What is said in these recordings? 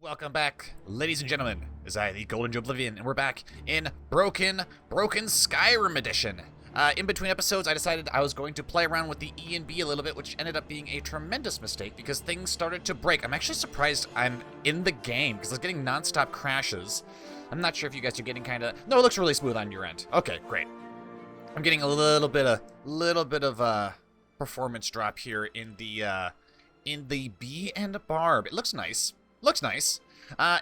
Welcome back, ladies and gentlemen. As I, the Golden Joeblivion, and we're back in Broken Skyrim Edition. In between episodes, I decided I was going to play around with the ENB a little bit, which ended up being a tremendous mistake because things started to break. I'm actually surprised I'm in the game because I was getting non-stop crashes. I'm not sure if you guys are getting kind of... No, it looks really smooth on your end. Okay, great. I'm getting a little bit of performance drop here in the Bee and Barb. It looks nice. Looks nice.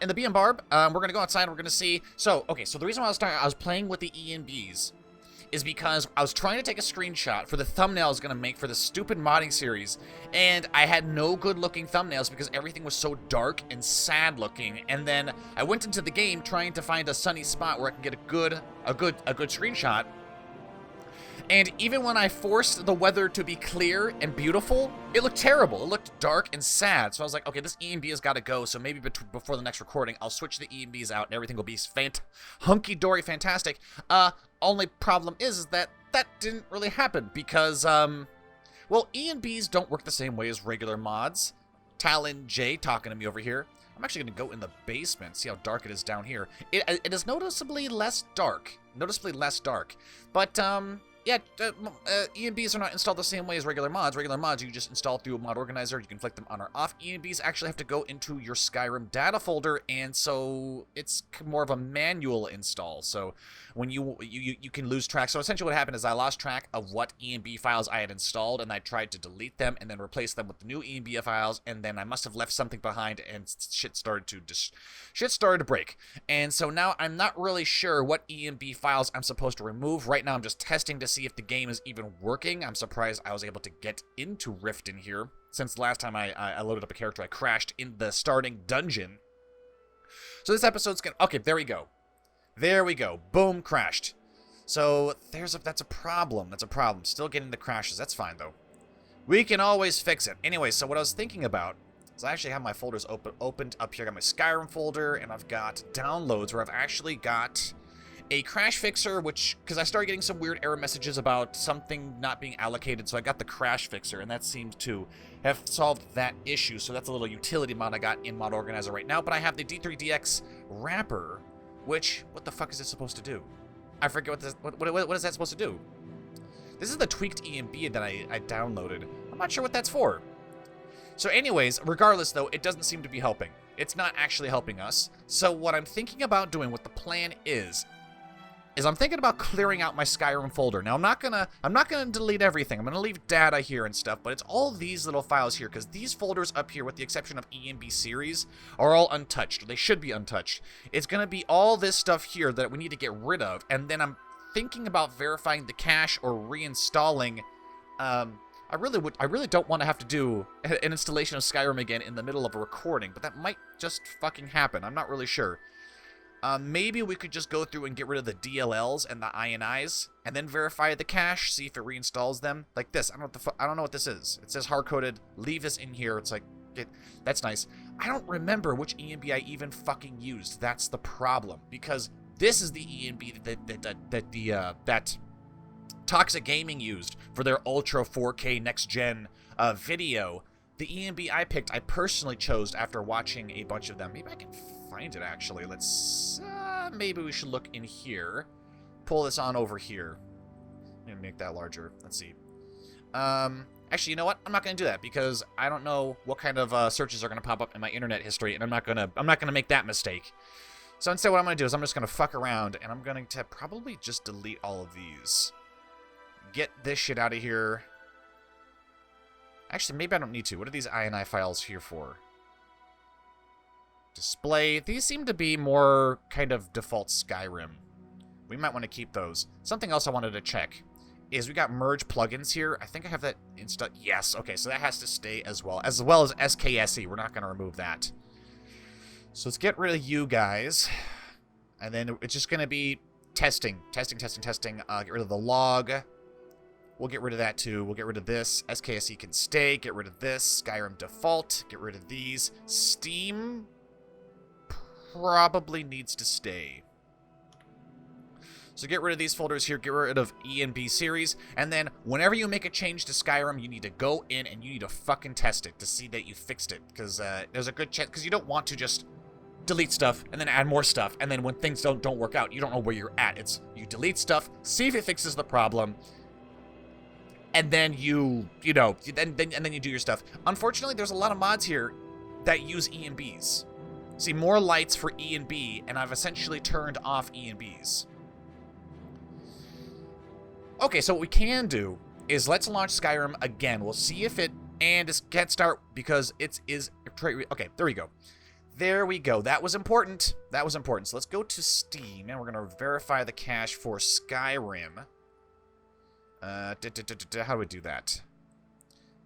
In the Bee and Barb, we're gonna go outside. We're gonna see. So, okay. So the reason why I was playing with the ENBs is because I was trying to take a screenshot for the thumbnail I was gonna make for the stupid modding series, and I had no good-looking thumbnails because everything was so dark and sad-looking. And then I went into the game trying to find a sunny spot where I can get a good screenshot. And even when I forced the weather to be clear and beautiful, it looked terrible. It looked dark and sad. So I was like, okay, this ENB has got to go. So maybe before the next recording, I'll switch the ENBs out and everything will be hunky-dory fantastic. Only problem is that didn't really happen because, well, ENBs don't work the same way as regular mods. Talon J talking to me over here. I'm actually going to go in the basement, see how dark it is down here. It is noticeably less dark. But, yeah, ENBs are not installed the same way as regular mods. Regular mods, you just install through a mod organizer. You can flick them on or off. ENBs actually have to go into your Skyrim data folder, and so it's more of a manual install. So when you can lose track. So essentially what happened is I lost track of what ENB files I had installed, and I tried to delete them and then replace them with the new ENB files, and then I must have left something behind, and shit started to break. And so now I'm not really sure what ENB files I'm supposed to remove. Right now I'm just testing to see if the game is even working. I'm surprised I was able to get into Rift in here. Since the last time I loaded up a character, I crashed in the starting dungeon. So this episode's gonna... Okay, there we go. There we go. Boom, crashed. So that's a problem. That's a problem. Still getting the crashes. That's fine, though. We can always fix it. Anyway, so what I was thinking about is I actually have my folders opened up here. I got my Skyrim folder, and I've got downloads where I've actually got a crash fixer, which, because I started getting some weird error messages about something not being allocated, so I got the crash fixer, and that seems to have solved that issue. So that's a little utility mod I got in Mod Organizer right now. But I have the D3DX wrapper, which, what the fuck is it supposed to do? I forget what is that supposed to do? This is the tweaked ENB that I downloaded. I'm not sure what that's for. So anyways, regardless though, it doesn't seem to be helping. It's not actually helping us. So what I'm thinking about doing, what the plan is I'm thinking about clearing out my Skyrim folder. Now I'm not gonna delete everything. I'm gonna leave data here and stuff, but it's all these little files here, because these folders up here, with the exception of ENB series, are all untouched. They should be untouched. It's gonna be all this stuff here that we need to get rid of, and then I'm thinking about verifying the cache or reinstalling. I really don't want to have to do an installation of Skyrim again in the middle of a recording, but that might just fucking happen. I'm not really sure. Maybe we could just go through and get rid of the DLLs and the INIs, and then verify the cache, see if it reinstalls them. Like this. I don't know what this is. It says hard-coded. Leave this in here. It's like, that's nice. I don't remember which ENB I even fucking used. That's the problem, because this is the ENB that Toxic Gaming used for their Ultra 4K next-gen video. The ENB I picked, I personally chose after watching a bunch of them. Maybe I can find it, actually. Let's... maybe we should look in here. Pull this on over here. Let me make that larger. Let's see. Actually, you know what? I'm not going to do that, because I don't know what kind of searches are going to pop up in my internet history, and I'm not going to make that mistake. So instead, what I'm going to do is I'm just going to fuck around, and I'm going to probably just delete all of these. Get this shit out of here. Actually, maybe I don't need to. What are these INI files here for? Display. These seem to be more kind of default Skyrim. We might want to keep those. Something else I wanted to check is we got merge plugins here. I think I have that installed. Yes. Okay, so that has to stay as well as SKSE. We're not going to remove that. So let's get rid of you guys. And then it's just going to be testing. Get rid of the log. We'll get rid of that too. We'll get rid of this. SKSE can stay. Get rid of this. Skyrim default. Get rid of these. Steam probably needs to stay. So get rid of these folders here. Get rid of ENB series. And then whenever you make a change to Skyrim, you need to go in and you need to fucking test it to see that you fixed it. Because there's a good chance. Because you don't want to just delete stuff, and then add more stuff, and then when things don't work out, you don't know where you're at. It's you delete stuff, see if it fixes the problem, and then you know, then you do your stuff. Unfortunately, there's a lot of mods here that use ENBs. See, more lights for ENB, and I've essentially turned off ENBs. Okay, so what we can do is let's launch Skyrim again. We'll see if it, and it can't start because it is, okay, there we go. There we go. That was important. That was important. So let's go to Steam, and we're going to verify the cache for Skyrim. How do we do that?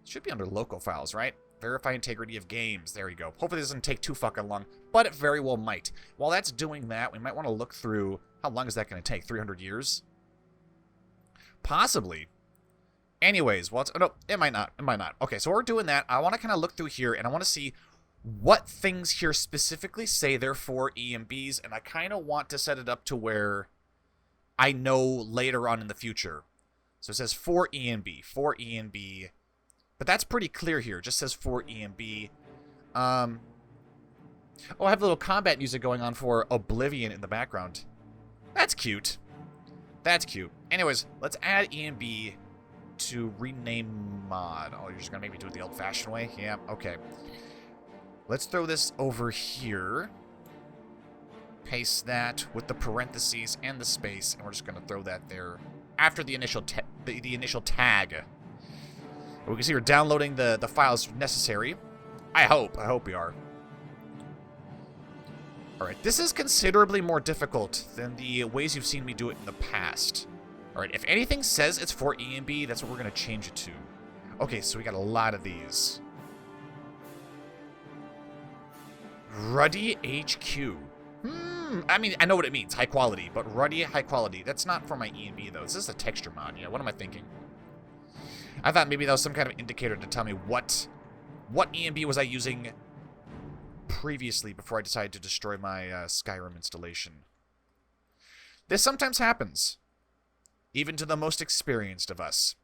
It should be under local files, right? Verify integrity of games. There we go. Hopefully this doesn't take too fucking long, but it very well might. While that's doing that, we might want to look through, how long is that going to take? 300 years? Possibly. Anyways, well, no, it might not. It might not. Okay, so we're doing that. I want to kind of look through here, and I want to see what things here specifically say they're for ENBs, and I kind of want to set it up to where I know later on in the future. So it says for ENB, but that's pretty clear here. It just says for ENB. Oh, I have a little combat music going on for Oblivion in the background. That's cute. That's cute. Anyways, let's add ENB to rename mod. Oh, you're just gonna make me do it the old-fashioned way? Yeah, okay. Let's throw this over here. Paste that with the parentheses and the space, and we're just gonna throw that there after the initial the initial tag. We can see we're downloading the files necessary. I hope we are. Alright, this is considerably more difficult than the ways you've seen me do it in the past. Alright, if anything says it's for ENB, that's what we're going to change it to. Okay, so we got a lot of these. Ruddy HQ. I mean, I know what it means, high quality, but Ruddy high quality. That's not for my ENB, though. This is a texture mod. Yeah, what am I thinking? I thought maybe that was some kind of indicator to tell me what ENB was I using previously before I decided to destroy my Skyrim installation. This sometimes happens, even to the most experienced of us.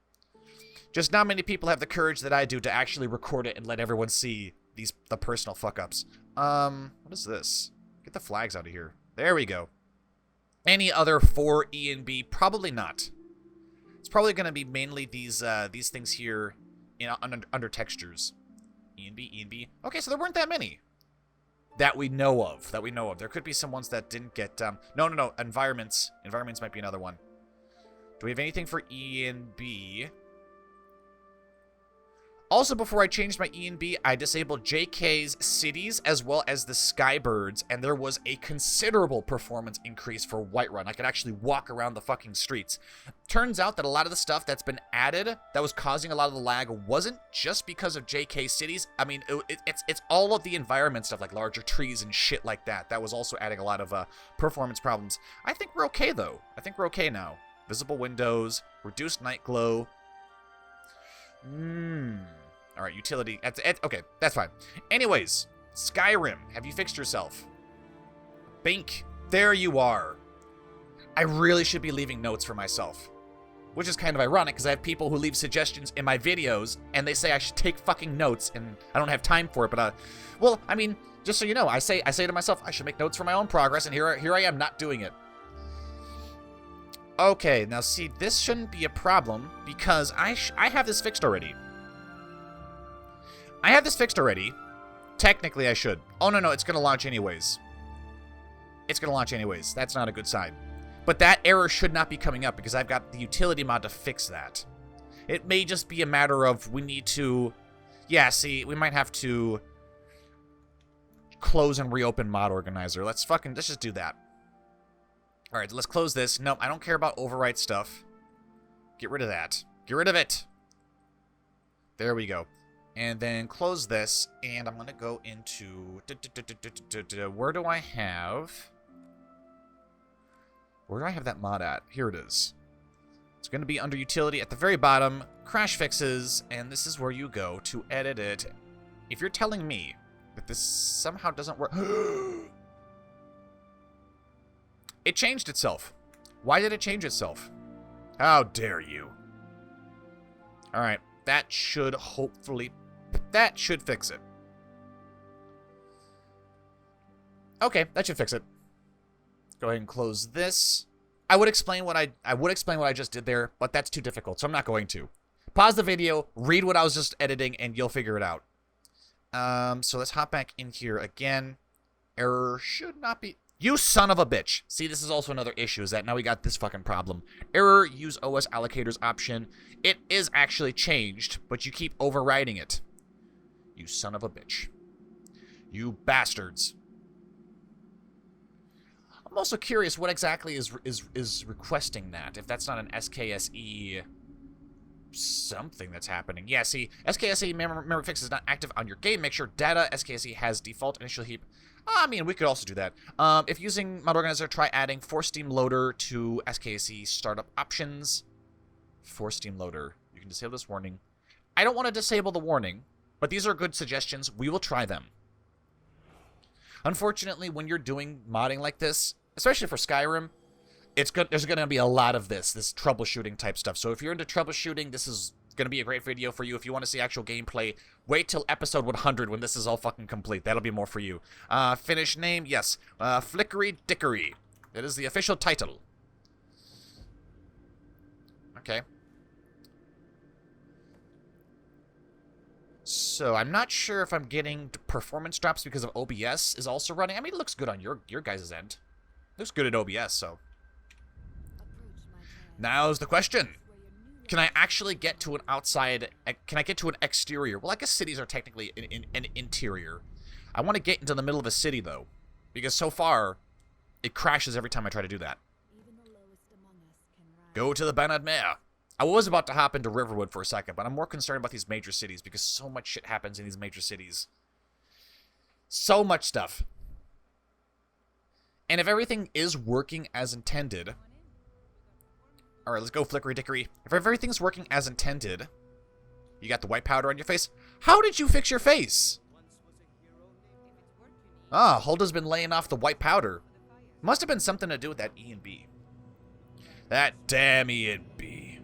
Just not many people have the courage that I do to actually record it and let everyone see the personal fuck-ups. What is this? Get the flags out of here. There we go. Any other for ENB? Probably not. It's probably going to be mainly these things here under textures. ENB. Okay, so there weren't that many that we know of. There could be some ones that didn't get... No. Environments. Environments might be another one. Do we have anything for ENB? Also, before I changed my ENB, I disabled JK's cities as well as the Skybirds, and there was a considerable performance increase for Whiterun. I could actually walk around the fucking streets. Turns out that a lot of the stuff that's been added that was causing a lot of the lag wasn't just because of JK cities. I mean, it's all of the environment stuff, like larger trees and shit like that. That was also adding a lot of performance problems. I think we're okay, though. I think we're okay now. Visible windows, reduced night glow. Alright, utility. Okay, that's fine. Anyways, Skyrim, have you fixed yourself? Bink, there you are. I really should be leaving notes for myself. Which is kind of ironic, because I have people who leave suggestions in my videos, and they say I should take fucking notes, and I don't have time for it, but, well, I mean, just so you know, I say to myself, I should make notes for my own progress, and here I am not doing it. Okay, now see, this shouldn't be a problem, because I have this fixed already. I have this fixed already. Technically, I should. Oh, no, it's going to launch anyways. It's going to launch anyways. That's not a good sign. But that error should not be coming up because I've got the utility mod to fix that. It may just be a matter of we need to... Yeah, see, we might have to close and reopen mod organizer. Let's just do that. All right, let's close this. No, I don't care about overwrite stuff. Get rid of that. Get rid of it. There we go. And then close this, and I'm going to go into... Where do I have that mod at? Here it is. It's going to be under utility at the very bottom, crash fixes, and this is where you go to edit it. If you're telling me that this somehow doesn't work... It changed itself. Why did it change itself? How dare you? Alright, that should hopefully... That should fix it. Okay, that should fix it. Go ahead and close this. I would explain what I just did there, but that's too difficult, so I'm not going to. Pause the video, read what I was just editing, and you'll figure it out. So let's hop back in here again. Error should not be... You son of a bitch. See, this is also another issue, is that now we got this fucking problem. Error, use OS allocators option. It is actually changed, but you keep overriding it. You son of a bitch. You bastards. I'm also curious what exactly is requesting that, if that's not an SKSE something that's happening. Yeah, see, SKSE memory fix is not active on your game. Make sure data SKSE has default initial heap. I mean, we could also do that. If using mod organizer, try adding force steam loader to SKSE startup options. Force steam loader. You can disable this warning. I don't want to disable the warning, but these are good suggestions. We will try them. Unfortunately, when you're doing modding like this, especially for Skyrim, it's good. There's going to be a lot of this troubleshooting type stuff. So if you're into troubleshooting, this is going to be a great video for you. If you want to see actual gameplay, wait till episode 100 when this is all fucking complete. That'll be more for you. Finish name, yes. Flickery Dickory. That is the official title. Okay. So I'm not sure if I'm getting performance drops because of OBS is also running. I mean, it looks good on your guys' end. Looks good at OBS, so. Now's the question. Can I actually get to an outside... Can I get to an exterior? Well, I guess cities are technically an interior. I want to get into the middle of a city, though. Because so far, it crashes every time I try to do that. Go to the Banad Mare. I was about to hop into Riverwood for a second, but I'm more concerned about these major cities because so much shit happens in these major cities. So much stuff. And if everything is working as intended... Alright, let's go, Flickery Dickory. If everything's working as intended... You got the white powder on your face? How did you fix your face? Ah, Hulda's been laying off the white powder. Must have been something to do with that ENB. That damn ENB.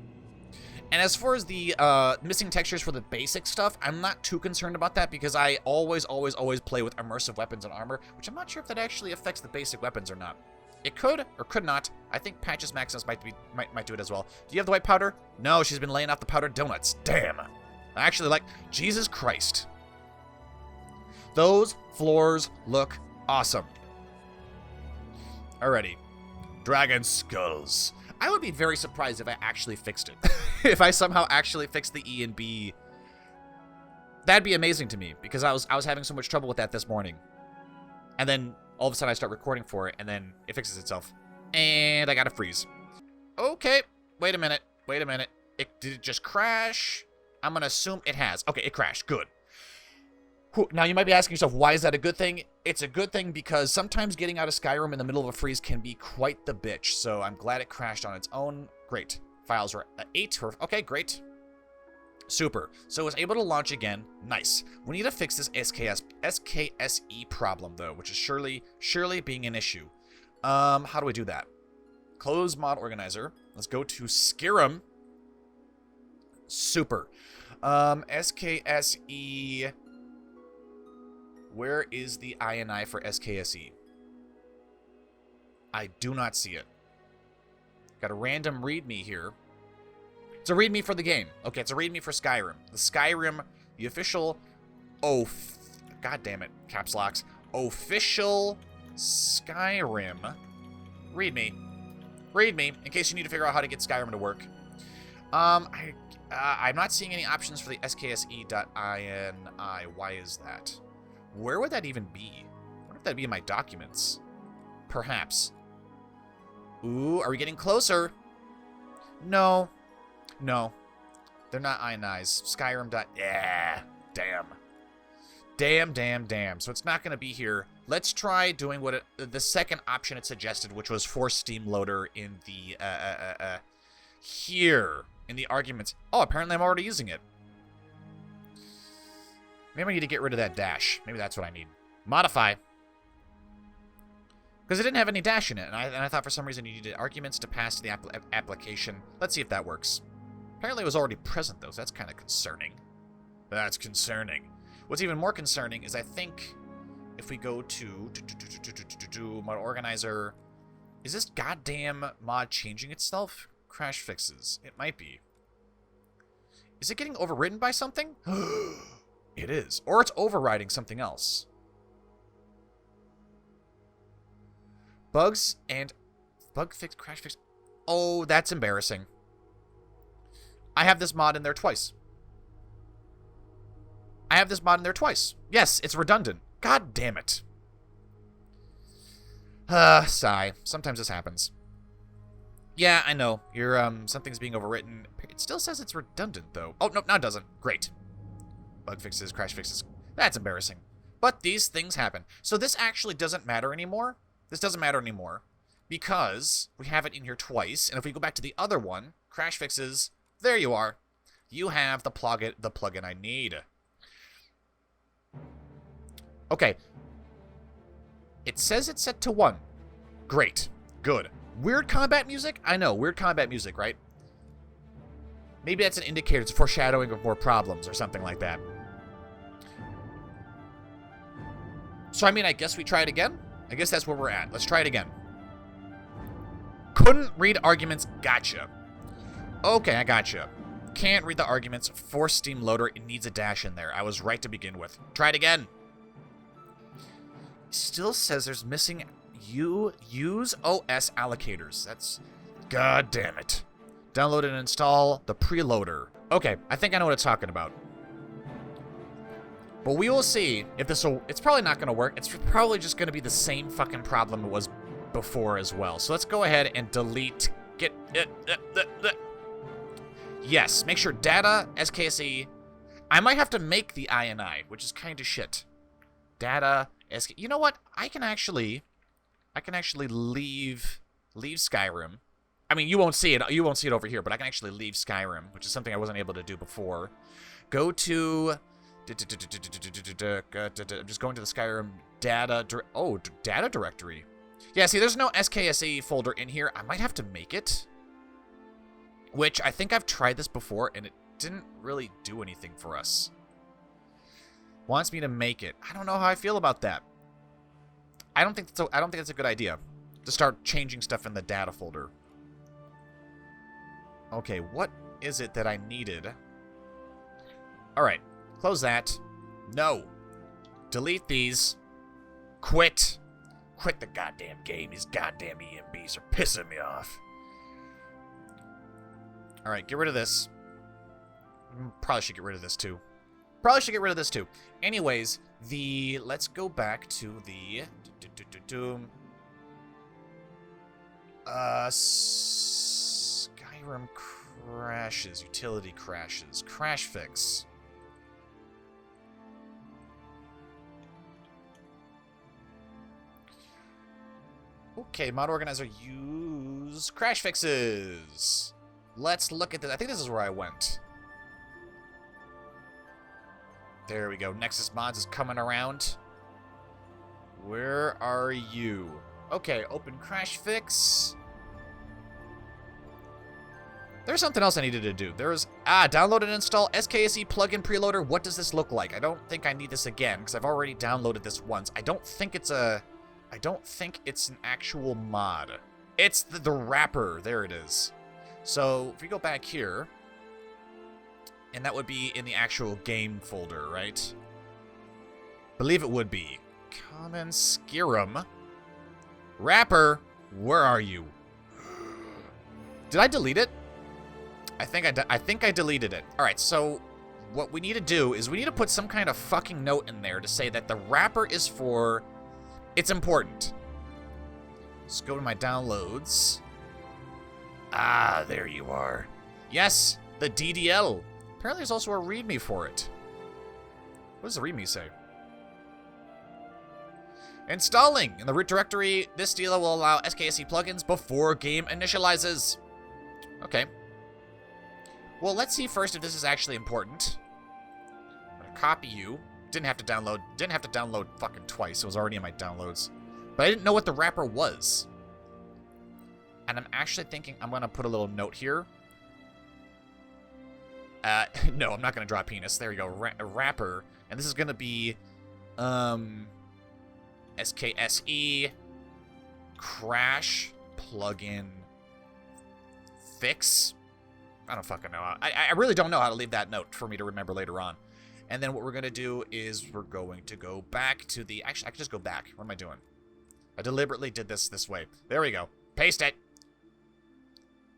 And as far as the missing textures for the basic stuff, I'm not too concerned about that because I always play with immersive weapons and armor, which I'm not sure if that actually affects the basic weapons or not. It could or could not. I think Patches Maximus might do it as well. Do you have the white powder? No, she's been laying off the powdered donuts. Damn. I actually like... Jesus Christ. Those floors look awesome. Alrighty. Dragon skulls. I would be very surprised if I actually fixed it. If I somehow actually fixed the ENB. That'd be amazing to me because I was having so much trouble with that this morning. And then all of a sudden I start recording for it and then it fixes itself. And I gotta freeze. Okay. Wait a minute. Wait a minute. Did it just crash? I'm gonna assume it has. Okay, it crashed. Good. Now, you might be asking yourself, why is that a good thing? It's a good thing because sometimes getting out of Skyrim in the middle of a freeze can be quite the bitch. So I'm glad it crashed on its own. Great. Files are 8. Okay, great. Super. So it's able to launch again. Nice. We need to fix this SKSE problem, though, which is surely being an issue. How do we do that? Close mod organizer. Let's go to Skyrim. Super. SKSE... Where is the INI for SKSE? I do not see it. Got a random readme here. It's a readme for the game. Okay, it's a readme for Skyrim. The Skyrim, the official... Oh, God damn it. Caps locks. Official Skyrim. Readme. Readme, in case you need to figure out how to get Skyrim to work. I'm not seeing any options for the skse.ini. Why is that? Where would that even be? I wonder if that'd be in my documents. Perhaps. Ooh, are we getting closer? No. No. They're not INIs. Skyrim. Yeah. Damn. Damn. So it's not going to be here. Let's try doing what the second option it suggested, which was force steam loader in the, here. In the arguments. Oh, apparently I'm already using it. Maybe I need to get rid of that dash. Maybe that's what I need. Modify. Because it didn't have any dash in it, and I thought for some reason you needed arguments to pass to the application. Let's see if that works. Apparently it was already present, though, so that's kind of concerning. That's concerning. What's even more concerning is I think if we go to mod organizer, is this goddamn mod changing itself? Crash fixes. It might be. Is it getting overwritten by something? It is. Or it's overriding something else. Bugs and bug fix, crash fix. Oh, that's embarrassing. I have this mod in there twice. Yes, it's redundant. God damn it. Sigh. Sometimes this happens. Yeah, I know. Something's being overwritten. It still says it's redundant, though. Oh, no, it doesn't. Great. Bug fixes, crash fixes. That's embarrassing. But these things happen. So this actually doesn't matter anymore. Because we have it in here twice. And if we go back to the other one, crash fixes, there you are. You have the plugin I need. Okay. It says it's set to 1. Great. Good. Weird combat music? I know, weird combat music, right? Maybe that's an indicator. It's a foreshadowing of more problems or something like that. So, I mean, I guess we try it again? I guess that's where we're at. Let's try it again. Couldn't read arguments. Gotcha. Okay, I gotcha. Can't read the arguments. Force Steam Loader. It needs a dash in there. I was right to begin with. Try it again. Still says there's missing use OS allocators. That's... God damn it. Download and install the preloader. Okay, I think I know what it's talking about. But we will see if this will... It's probably not going to work. It's probably just going to be the same fucking problem it was before as well. So let's go ahead and delete... Yes, make sure data, SKSE... I might have to make the INI, which is kind of shit. Data, SK... You know what? I can actually leave Skyrim. I mean, you won't see it over here, but I can actually leave Skyrim, which is something I wasn't able to do before. Go to... I'm just going to the Skyrim data... data directory. Yeah, see, there's no SKSE folder in here. I might have to make it. Which, I think I've tried this before, and it didn't really do anything for us. Wants me to make it. I don't know how I feel about that. I don't think that's a good idea. To start changing stuff in the data folder. Okay, what is it that I needed? Alright. Close that. No. Delete these. Quit. Quit the goddamn game. These goddamn ENBs are pissing me off. Alright, get rid of this. Probably should get rid of this too. Anyways, let's go back to the... Skyrim crashes. Utility crashes. Crash fix. Okay, mod organizer, use crash fixes. Let's look at this. I think this is where I went. There we go. Nexus Mods is coming around. Where are you? Okay, open crash fix. There's something else I needed to do. There's, download and install SKSE plugin preloader. What does this look like? I don't think I need this again, because I've already downloaded this once. I don't think it's an actual mod. It's the wrapper. There it is. So, if we go back here, and that would be in the actual game folder, right? Believe it would be. Common Skyrim. Wrapper, where are you? Did I delete it? I think I deleted it. All right, so what we need to do is we need to put some kind of fucking note in there to say that the wrapper is for... It's important. Let's go to my downloads. Ah, there you are. Yes, the DDL. Apparently there's also a README for it. What does the README say? Installing in the root directory. This dealer will allow SKSE plugins before game initializes. Okay. Well, let's see first if this is actually important. I'm gonna copy you. Didn't have to download fucking twice. It was already in my downloads. But I didn't know what the wrapper was. And I'm actually thinking I'm gonna put a little note here. No, I'm not gonna draw a penis. There you go. Wrapper. And this is gonna be, SKSE crash plugin fix. I don't fucking know. I really don't know how to leave that note for me to remember later on. And then what we're going to do is we're going to go back to the... Actually, I can just go back. What am I doing? I deliberately did this way. There we go. Paste it.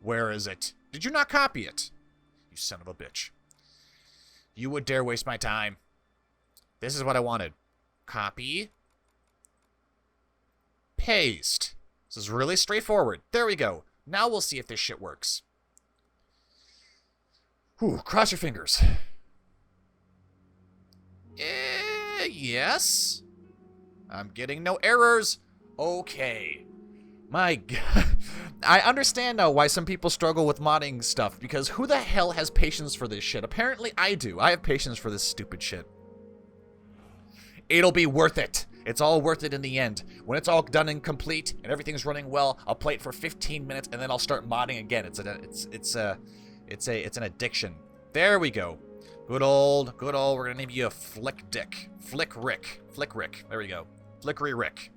Where is it? Did you not copy it? You son of a bitch. You would dare waste my time. This is what I wanted. Copy. Paste. This is really straightforward. There we go. Now we'll see if this shit works. Whew, cross your fingers. Yes. I'm getting no errors. Okay. My God. I understand now why some people struggle with modding stuff, because who the hell has patience for this shit? Apparently I do. I have patience for this stupid shit. It'll be worth it. It's all worth it in the end. When it's all done and complete and everything's running well, I'll play it for 15 minutes and then I'll start modding again. It's an addiction. There we go. Good old, we're gonna name you a Flick Dick. Flick Rick. There we go. Flickery Rick.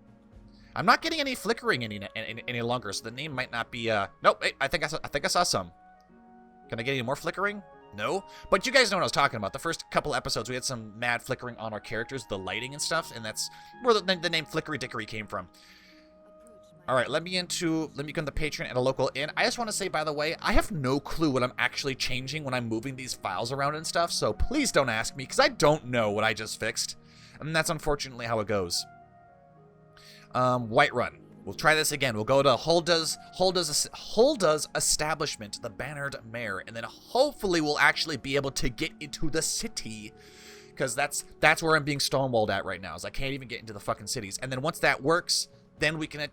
I'm not getting any flickering any longer, so the name might not be, nope, I think I saw some. Can I get any more flickering? No? But you guys know what I was talking about. The first couple episodes, we had some mad flickering on our characters, the lighting and stuff, and that's where the name Flickery Dickory came from. Alright, let me become the patron at a local inn. I just want to say, by the way, I have no clue what I'm actually changing when I'm moving these files around and stuff, so please don't ask me, because I don't know what I just fixed. And that's unfortunately how it goes. Whiterun. We'll try this again. We'll go to Hulda's establishment, the Bannered Mare, and then hopefully we'll actually be able to get into the city, because that's where I'm being stonewalled at right now, is I can't even get into the fucking cities. And then once that works, then we can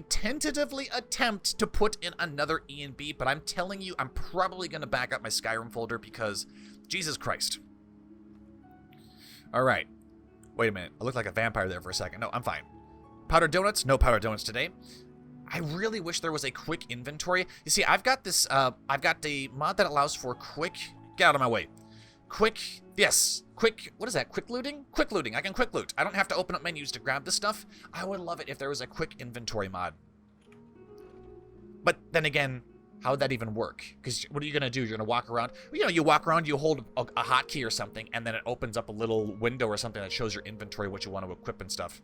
tentatively attempt to put in another ENB, but I'm telling you, I'm probably going to back up my Skyrim folder because, Jesus Christ. Alright. Wait a minute. I looked like a vampire there for a second. No, I'm fine. Powdered donuts? No powdered donuts today. I really wish there was a quick inventory. You see, I've got this, I've got the mod that allows for quick, get out of my way. Quick, yes, quick, what is that, quick looting? Quick looting, I can quick loot. I don't have to open up menus to grab this stuff. I would love it if there was a quick inventory mod. But then again, how would that even work? Because what are you going to do? You're going to walk around, you know, you walk around, you hold a hotkey or something, and then it opens up a little window or something that shows your inventory, what you want to equip and stuff.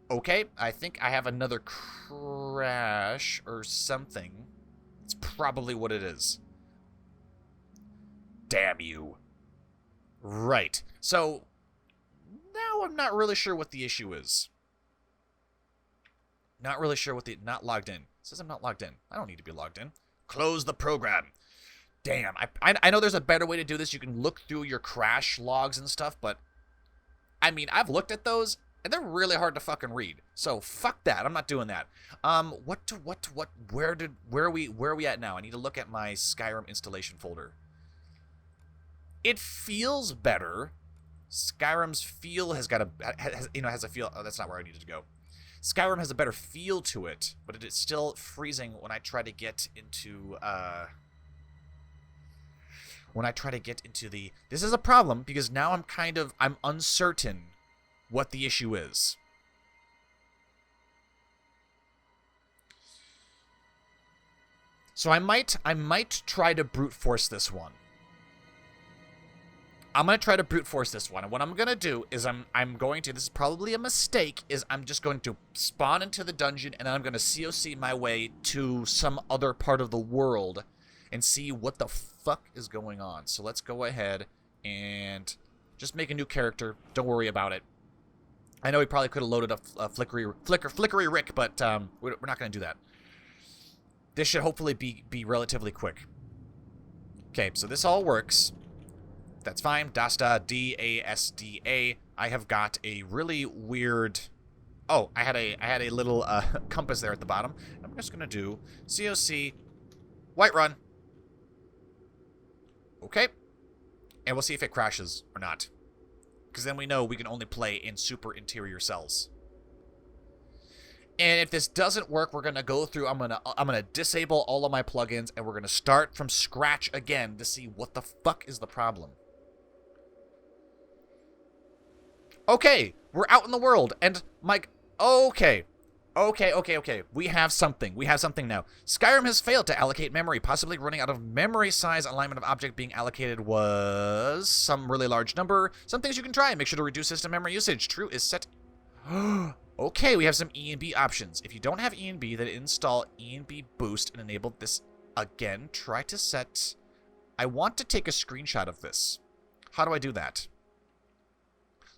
Okay, I think I have another crash or something. It's probably what it is. Damn you. Right. So, now I'm not really sure what the issue is. Not really sure what the... Not logged in. It says I'm not logged in. I don't need to be logged in. Close the program. Damn. I know there's a better way to do this. You can look through your crash logs and stuff, but... I mean, I've looked at those... And they're really hard to fucking read. So fuck that. I'm not doing that. Where are we at now? I need to look at my Skyrim installation folder. It feels better. Skyrim's feel has got has a feel. Oh, that's not where I needed to go. Skyrim has a better feel to it, but it is still freezing when I try to get into the... This is a problem because now I'm uncertain what the issue is. So I might try to brute force this one. I'm going to try to brute force this one. And what I'm going to do is this is probably a mistake, is I'm just going to spawn into the dungeon and then I'm going to COC my way to some other part of the world and see what the fuck is going on. So let's go ahead and just make a new character. Don't worry about it. I know we probably could have loaded up Flickery Rick, but we're not going to do that. This should hopefully be relatively quick. Okay, so this all works. That's fine. Dasta, D-A-S-D-A. I have got a really weird... Oh, I had a little compass there at the bottom. I'm just going to do COC Whiterun. Okay. And we'll see if it crashes or not. Because then we know we can only play in super interior cells. And if this doesn't work, we're gonna go through. I'm gonna disable all of my plugins, and we're gonna start from scratch again to see what the fuck is the problem. Okay, We're out in the world, and Mike, okay. Okay. We have something. We have something now. Skyrim has failed to allocate memory. Possibly running out of memory size. Alignment of object being allocated was some really large number. Some things you can try. Make sure to reduce system memory usage. True is set. Okay, we have some ENB options. If you don't have ENB, then install ENB boost and enable this again. Try to set... I want to take a screenshot of this. How do I do that?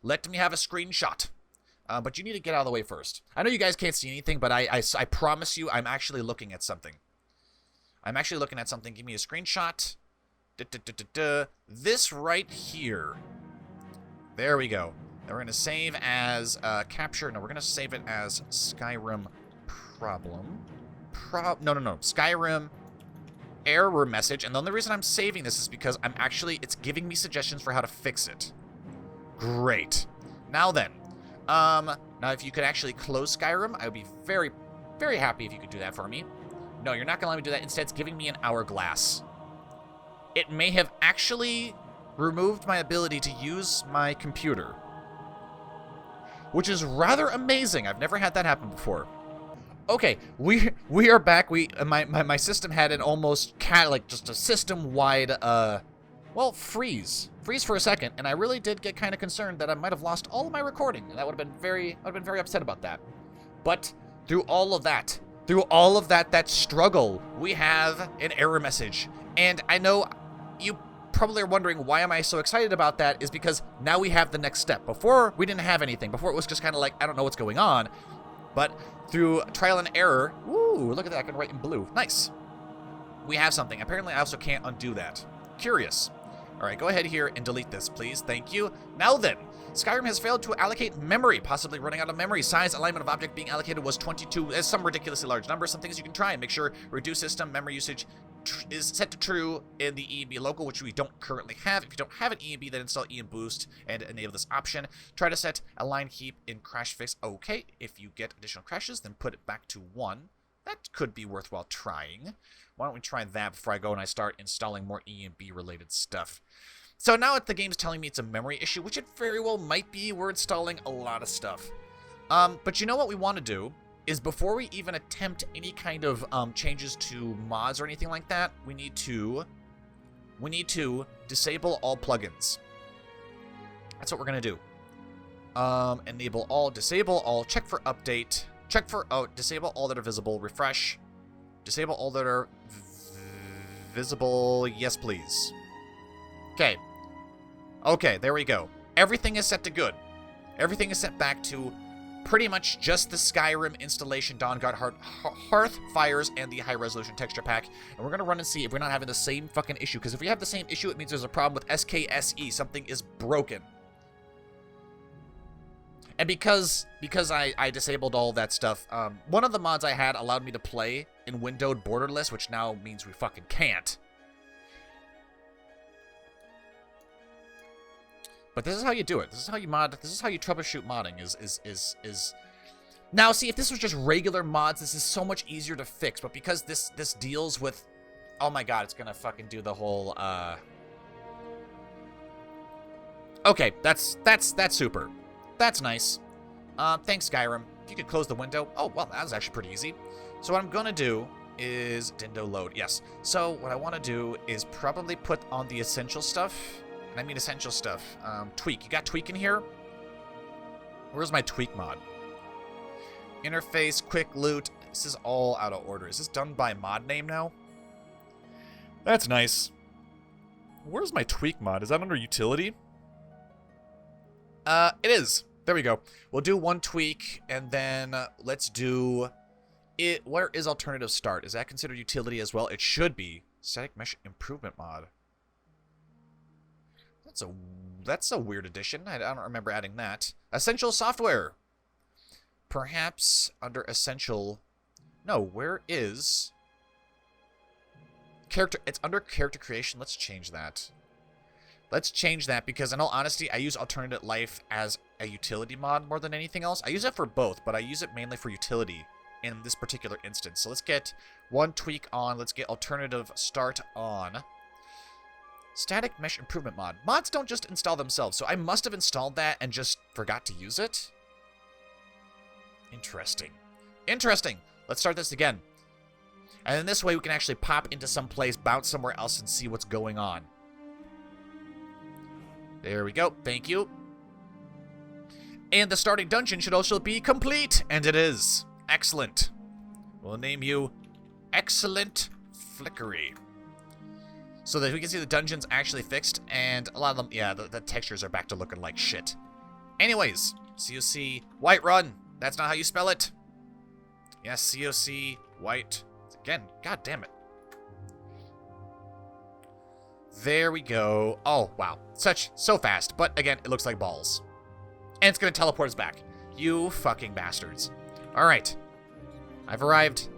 Let me have a screenshot. But you need to get out of the way first. I know you guys can't see anything, but I promise you I'm actually looking at something. I'm actually looking at something. Give me a screenshot. This right here. There we go. Then we're going to save as capture. No, we're going to save it as Skyrim problem. No. Skyrim error message. And the only reason I'm saving this is because it's giving me suggestions for how to fix it. Great. Now then. Now if you could actually close Skyrim, I would be very, very happy if you could do that for me. No, you're not going to let me do that. Instead, it's giving me an hourglass. It may have actually removed my ability to use my computer. Which is rather amazing. I've never had that happen before. Okay, we are back. My system had an almost just a system-wide freeze for a second, and I really did get kind of concerned that I might have lost all of my recording, and that would have been very upset about that. But through all of that struggle, we have an error message, and I know you probably are wondering why am I so excited about that. Is because now we have the next step. Before we didn't have anything. Before it was just kind of like I don't know what's going on, but through trial and error, ooh, look at that! I can write in blue. Nice. We have something. Apparently, I also can't undo that. Curious. All right, go ahead here and delete this, please. Thank you. Now then, Skyrim has failed to allocate memory, possibly running out of memory. Size, alignment of object being allocated was 22, as some ridiculously large number. Some things you can try and make sure reduce system memory usage is set to true in the ENB local, which we don't currently have. If you don't have an ENB, then install EN boost and enable this option. Try to set align heap in crash fix. Okay, if you get additional crashes, then put it back to 1. That could be worthwhile trying. Why don't we try that before I go and I start installing more ENB related stuff. So now the game's telling me it's a memory issue, which it very well might be. We're installing a lot of stuff. But you know what we want to do is before we even attempt any kind of changes to mods or anything like that, we need to disable all plugins. That's what we're going to do. Enable all, disable all, check for update, check for, disable all that are visible, refresh, disable all that are visible, yes please. Okay, there we go. Everything is set to good. Everything is set back to pretty much just the Skyrim installation, Dawnguard Hearth Fires, and the high-resolution texture pack. And we're going to run and see if we're not having the same fucking issue. Because if we have the same issue, it means there's a problem with SKSE. Something is broken. And because I disabled all that stuff, one of the mods I had allowed me to play in windowed borderless, which now means we fucking can't. But this is how you do it. This is how you mod. This is how you troubleshoot modding. Is now see if this was just regular mods, this is so much easier to fix. But because this deals with, oh my god, it's gonna fucking do the whole. Okay, that's super. That's nice. Thanks, Skyrim. If you could close the window. Oh well, that was actually pretty easy. So what I'm gonna do is Dindo load. Yes. So what I want to do is probably put on the essential stuff. I mean essential stuff. Tweak. You got tweak in here? Where's my tweak mod? Interface, quick loot. This is all out of order. Is this done by mod name now? That's nice. Where's my tweak mod? Is that under utility? It is. There we go. We'll do one tweak, and then let's do it. Where is alternative start? Is that considered utility as well? It should be. Static mesh improvement mod. That's a weird addition. I don't remember adding that. Essential software. Perhaps under essential. No, where is character? It's under character creation. Let's change that. Let's change that because in all honesty, I use alternate life as a utility mod more than anything else. I use it for both, but I use it mainly for utility in this particular instance. So let's get one tweak on. Let's get alternative start on. Static mesh improvement mod. Mods don't just install themselves, so I must have installed that and just forgot to use it. Interesting. Interesting. Let's start this again. And then this way we can actually pop into some place, bounce somewhere else, and see what's going on. There we go. Thank you. And the starting dungeon should also be complete. And it is. Excellent. We'll name you Excellent Flickery. So that we can see the dungeon's actually fixed. And a lot of them, yeah, the textures are back to looking like shit. Anyways, COC Whiterun. That's not how you spell it. Yes, COC White. Again, god damn it. There we go. Oh, wow. So fast. But again, it looks like balls. And it's going to teleport us back. You fucking bastards. Alright. I've arrived.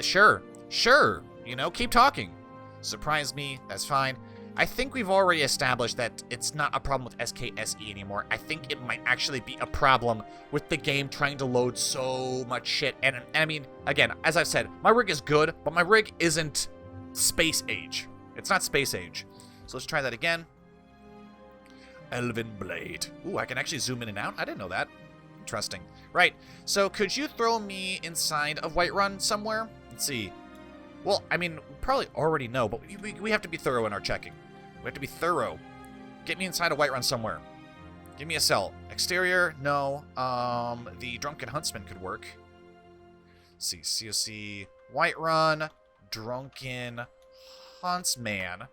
Sure. Sure. You know, keep talking. Surprise me. That's fine. I think we've already established that it's not a problem with SKSE anymore. I think it might actually be a problem with the game trying to load so much shit. And I mean, again, as I've said, my rig is good, but my rig isn't space age. It's not space age. So let's try that again. Elven Blade. Ooh, I can actually zoom in and out? I didn't know that. Interesting. Right, so could you throw me inside of Whiterun somewhere? Let's see. Well, I mean, we probably already know, but we have to be thorough in our checking. We have to be thorough. Get me inside of Whiterun somewhere. Give me a cell. Exterior? No. The Drunken Huntsman could work. Let's see, COC Whiterun, Drunken Huntsman.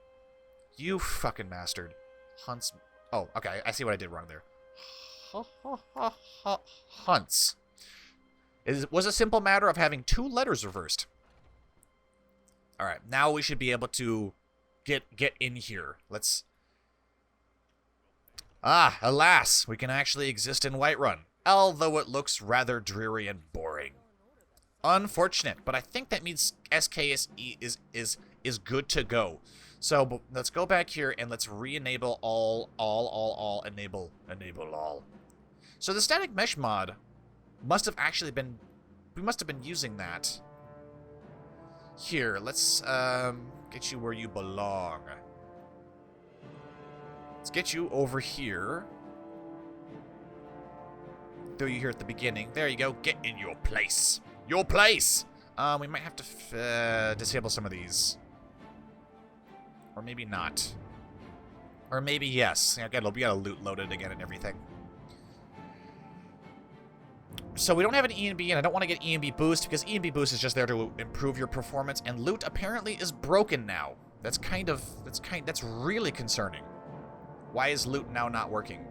You fucking bastard. Huntsman. Oh, okay, I see what I did wrong there. Hunts. It was a simple matter of having 2 letters reversed. Alright, now we should be able to get in here. Let's... Ah, alas, we can actually exist in Whiterun, although it looks rather dreary and boring. Unfortunate, but I think that means SKSE is good to go. So let's go back here and let's re-enable all, enable all. So the static mesh mod must have actually been, we must have been using that. Here, let's get you where you belong. Let's get you over here. Throw you here at the beginning. There you go. Get in your place. Your place! We might have to disable some of these. Or maybe not. Or maybe yes. Again, we gotta loot loaded again and everything. So we don't have an ENB, and I don't want to get ENB boost, because ENB boost is just there to improve your performance, and loot apparently is broken now. That's really concerning. Why is loot now not working?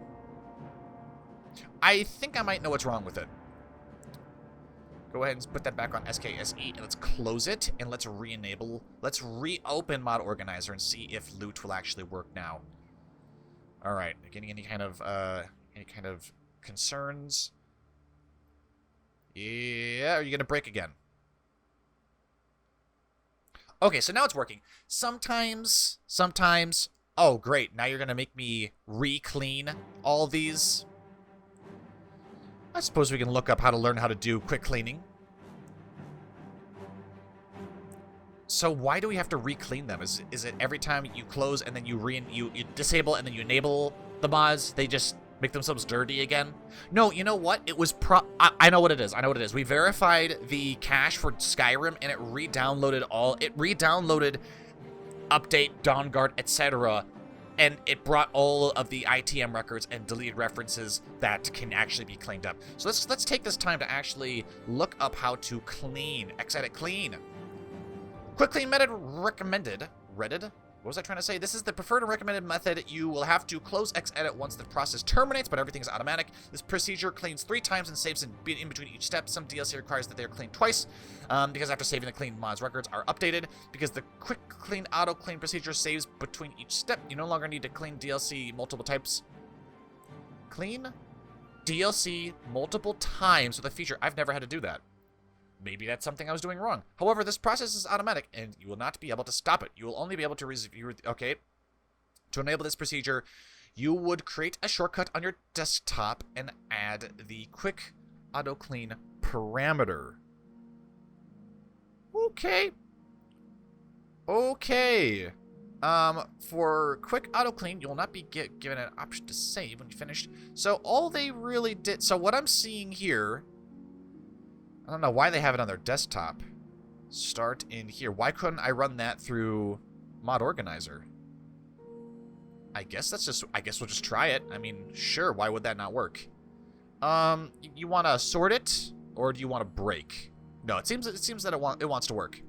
I think I might know what's wrong with it. Go ahead and put that back on SKSE, and let's close it, and let's re-enable. Let's reopen Mod Organizer and see if loot will actually work now. All right, getting any kind of concerns? Yeah, are you gonna break again? Okay, so now it's working. Sometimes. Oh, great! Now you're gonna make me re-clean all these. I suppose we can look up how to learn how to do quick cleaning. So why do we have to re-clean them? Is it every time you close and then you disable and then you enable the mods, they just make themselves dirty again? No, you know what? It was I know what it is. I know what it is. We verified the cache for Skyrim and it re-downloaded update, Dawnguard, etc. And it brought all of the ITM records and deleted references that can actually be cleaned up. So let's take this time to actually look up how to clean. Xedit clean. Quick clean method recommended. Reddit? What was I trying to say? This is the preferred and recommended method. You will have to close Xedit once the process terminates, but everything is automatic. This procedure cleans 3 times and saves in between each step. Some DLC requires that they are cleaned twice, because after saving the clean mods records are updated. Because the quick clean auto clean procedure saves between each step, you no longer need to clean DLC multiple types. Clean DLC multiple times with a feature. I've never had to do that. Maybe that's something I was doing wrong. However, this process is automatic, and you will not be able to stop it. You will only be able to okay. To enable this procedure, you would create a shortcut on your desktop and add the quick auto clean parameter. Okay. Okay. For quick auto clean, you'll not be given an option to save when you finished. So all they really did, so what I'm seeing here, I don't know why they have it on their desktop. Start in here. Why couldn't I run that through Mod Organizer? I guess we'll just try it. I mean, sure, why would that not work? You want to sort it, or do you want to break? No, it seems that it wants to work.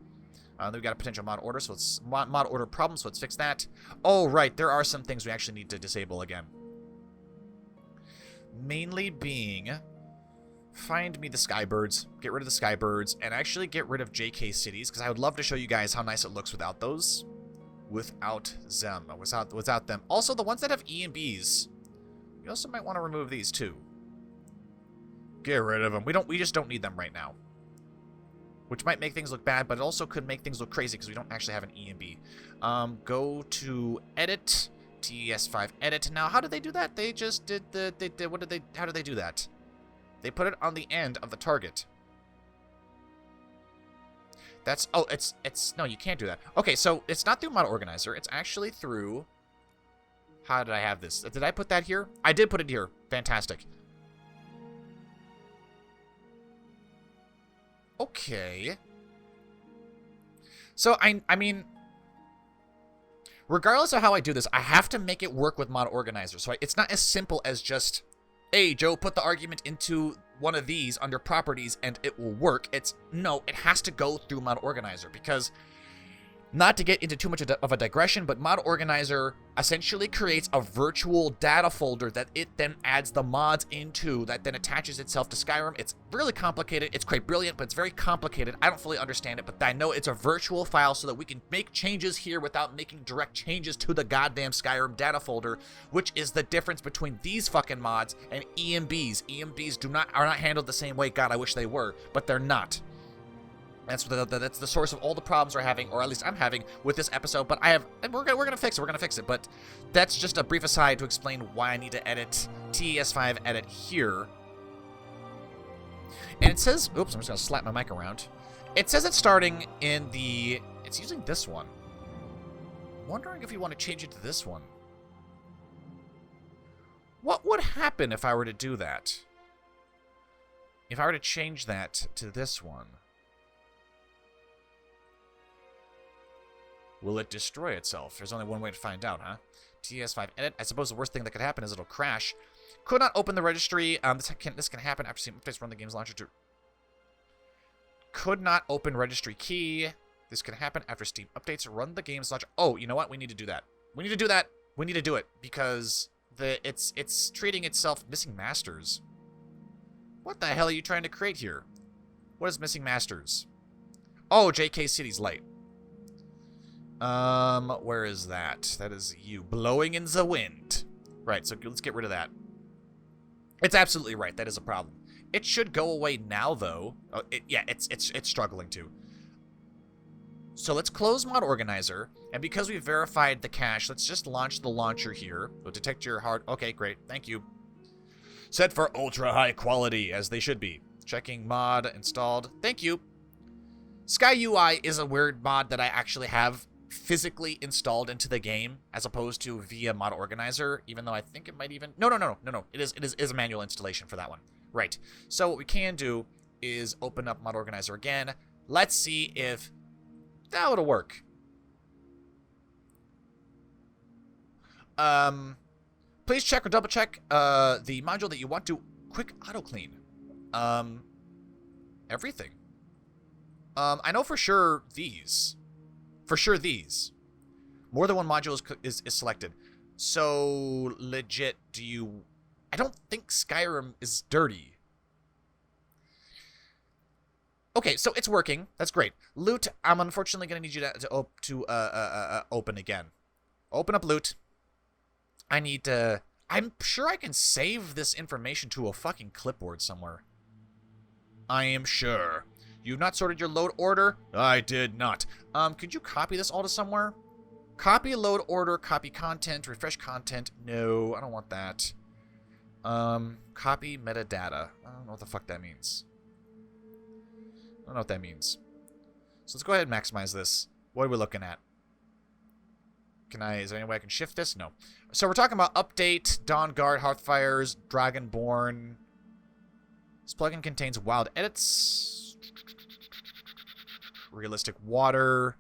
Then we've got a potential mod order, so it's mod order problem, so let's fix that. Oh, right, there are some things we actually need to disable again. Mainly being, find me the skybirds, get rid of the skybirds, and actually get rid of JK cities, because I would love to show you guys how nice it looks without those. Without them. Also, the ones that have ENBs, you also might want to remove these too. Get rid of them. We just don't need them right now. Which might make things look bad, but it also could make things look crazy because we don't actually have an ENB. Go to edit, TES5 edit. Now, how did they do that? They just did how did they do that? They put it on the end of the target. That's, oh, no, you can't do that. Okay, so it's not through Mod Organizer. It's actually through, how did I have this? Did I put that here? I did put it here. Fantastic. Okay. So, I mean, regardless of how I do this, I have to make it work with Mod Organizer. So it's not as simple as just, hey, Joe, put the argument into one of these under properties and it will work. No, it has to go through Mod Organizer because, not to get into too much of a digression, but Mod Organizer essentially creates a virtual data folder that it then adds the mods into, that then attaches itself to Skyrim. It's really complicated. It's quite brilliant, but it's very complicated. I don't fully understand it, but I know it's a virtual file so that we can make changes here without making direct changes to the goddamn Skyrim data folder, which is the difference between these fucking mods and ENBs. ENBs are not handled the same way. God, I wish they were, but they're not. That's the source of all the problems we're having, or at least I'm having, with this episode. But we're gonna fix it. We're gonna fix it. But that's just a brief aside to explain why I need to edit TES5 edit here. And it says, oops, I'm just gonna slap my mic around. It says it's starting in the, it's using this one. Wondering if you want to change it to this one. What would happen if I were to do that? If I were to change that to this one? Will it destroy itself? There's only one way to find out, huh? TES5 edit. I suppose the worst thing that could happen is it'll crash. Could not open the registry. This can happen after Steam updates. Run the game's launcher to. Could not open registry key. This can happen after Steam updates. Run the game's launcher. Oh, you know what? We need to do that. We need to do that. We need to do it because it's treating itself missing masters. What the hell are you trying to create here? What is missing masters? Oh, JK City's light. Where is that? That is you blowing in the wind. Right, so let's get rid of that. It's absolutely right. That is a problem. It should go away now, though. Oh, it's struggling to. So let's close Mod Organizer, and because we verified the cache, let's just launch the launcher here. It'll detect your hard. Okay, great. Thank you. Set for ultra high quality, as they should be. Checking mod installed. Thank you. Sky UI is a weird mod that I actually have physically installed into the game as opposed to via Mod Organizer, even though I think it might even no. It is a manual installation for that one. Right. So what we can do is open up Mod Organizer again. Let's see if that would work. Please check or double check the module that you want to quick auto clean. Everything. I know for sure these. For sure these. More than one module is selected. So, legit, I don't think Skyrim is dirty. Okay, so it's working. That's great. Loot, I'm unfortunately going to need you to open again. Open up loot. I need to... I'm sure I can save this information to a fucking clipboard somewhere. I am sure. You've not sorted your load order? I did not. Could you copy this all to somewhere? Copy load order, copy content, refresh content. No, I don't want that. Copy metadata. I don't know what the fuck that means. I don't know what that means. So let's go ahead and maximize this. What are we looking at? Is there any way I can shift this? No. So we're talking about update, Dawnguard, Hearthfires, Dragonborn. This plugin contains wild edits. Realistic water.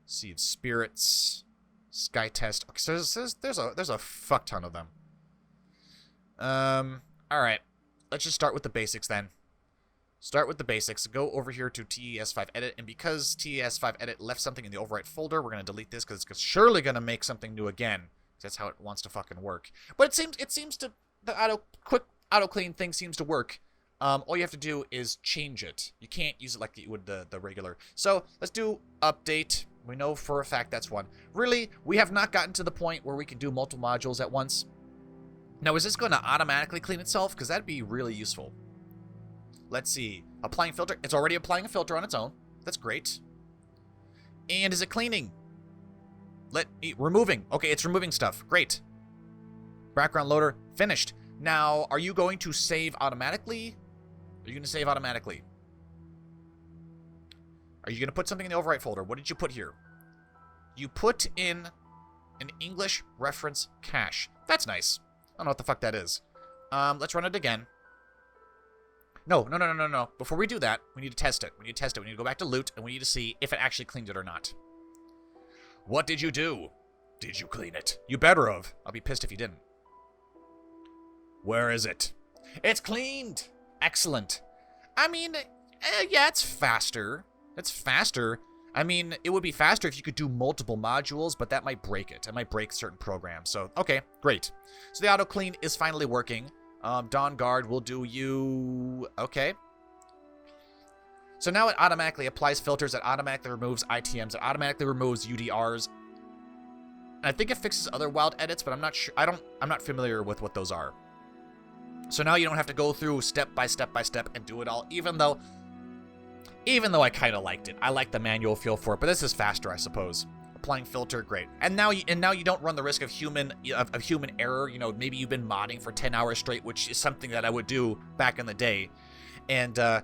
Sea of Spirits. Sky Test. Okay, so there's a fuck ton of them. Alright. Let's just start with the basics then. Start with the basics. Go over here to TES5 Edit, and because TES5 Edit left something in the overwrite folder, we're going to delete this because it's surely going to make something new again. That's how it wants to fucking work. But it seems to, the quick auto clean thing seems to work. All you have to do is change it. You can't use it like you would the regular. So let's do update. We know for a fact that's one. Really, we have not gotten to the point where we can do multiple modules at once. Now, is this going to automatically clean itself? Because that'd be really useful. Let's see. Applying filter. It's already applying a filter on its own. That's great. And is it cleaning? Removing. Okay, it's removing stuff. Great. Background loader. Finished. Now, are you going to save automatically? Are you going to save automatically? Are you going to put something in the overwrite folder? What did you put here? You put in an English reference cache. That's nice. I don't know what the fuck that is. Let's run it again. No. Before we do that, we need to test it. We need to go back to loot, and we need to see if it actually cleaned it or not. What did you do? Did you clean it? You better have. I'll be pissed if you didn't. Where is it? It's cleaned. Excellent. I mean, yeah, it's faster. It's faster. I mean, it would be faster if you could do multiple modules, but that might break it. It might break certain programs. So, okay, great. So the auto clean is finally working. Dawnguard will do you... Okay. So now it automatically applies filters. It automatically removes ITMs. It automatically removes UDRs. And I think it fixes other wild edits, but I'm not sure. I'm not familiar with what those are. So now you don't have to go through step by step and do it all, even though I kind of liked it. I like the manual feel for it, but this is faster, I suppose. Applying filter, great. And now you don't run the risk of human error. You know, maybe you've been modding for 10 hours straight, which is something that I would do back in the day. And I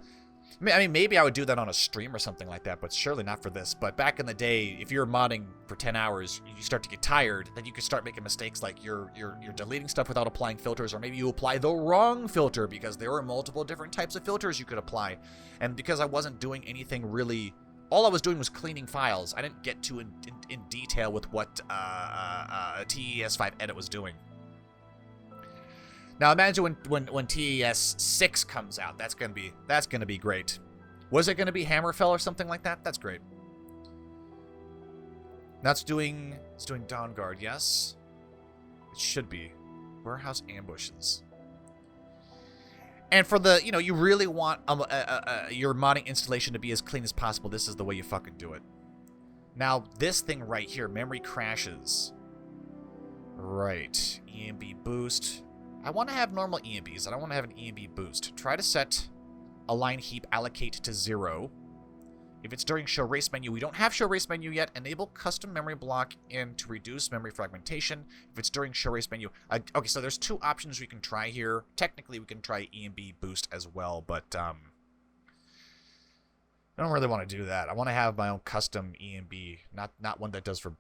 mean, maybe I would do that on a stream or something like that, but surely not for this. But back in the day, if you're modding for 10 hours, you start to get tired, then you can start making mistakes like you're deleting stuff without applying filters, or maybe you apply the wrong filter because there were multiple different types of filters you could apply. And because I wasn't doing anything really, all I was doing was cleaning files. I didn't get too in detail with what TES5 Edit was doing. Now imagine when TES 6 comes out. That's gonna be great. Was it gonna be Hammerfell or something like that? That's great. It's doing Dawnguard, yes? It should be. Warehouse ambushes. And for the, you know, you really want your modding installation to be as clean as possible. This is the way you fucking do it. Now, this thing right here, memory crashes. Right. ENB boost. I want to have normal ENBs. I don't want to have an ENB boost. Try to set align heap allocate to 0. If it's during show race menu, we don't have show race menu yet. Enable custom memory block in to reduce memory fragmentation. If it's during show race menu. Okay, so there's two options we can try here. Technically, we can try ENB boost as well, but I don't really want to do that. I want to have my own custom ENB, not one that does for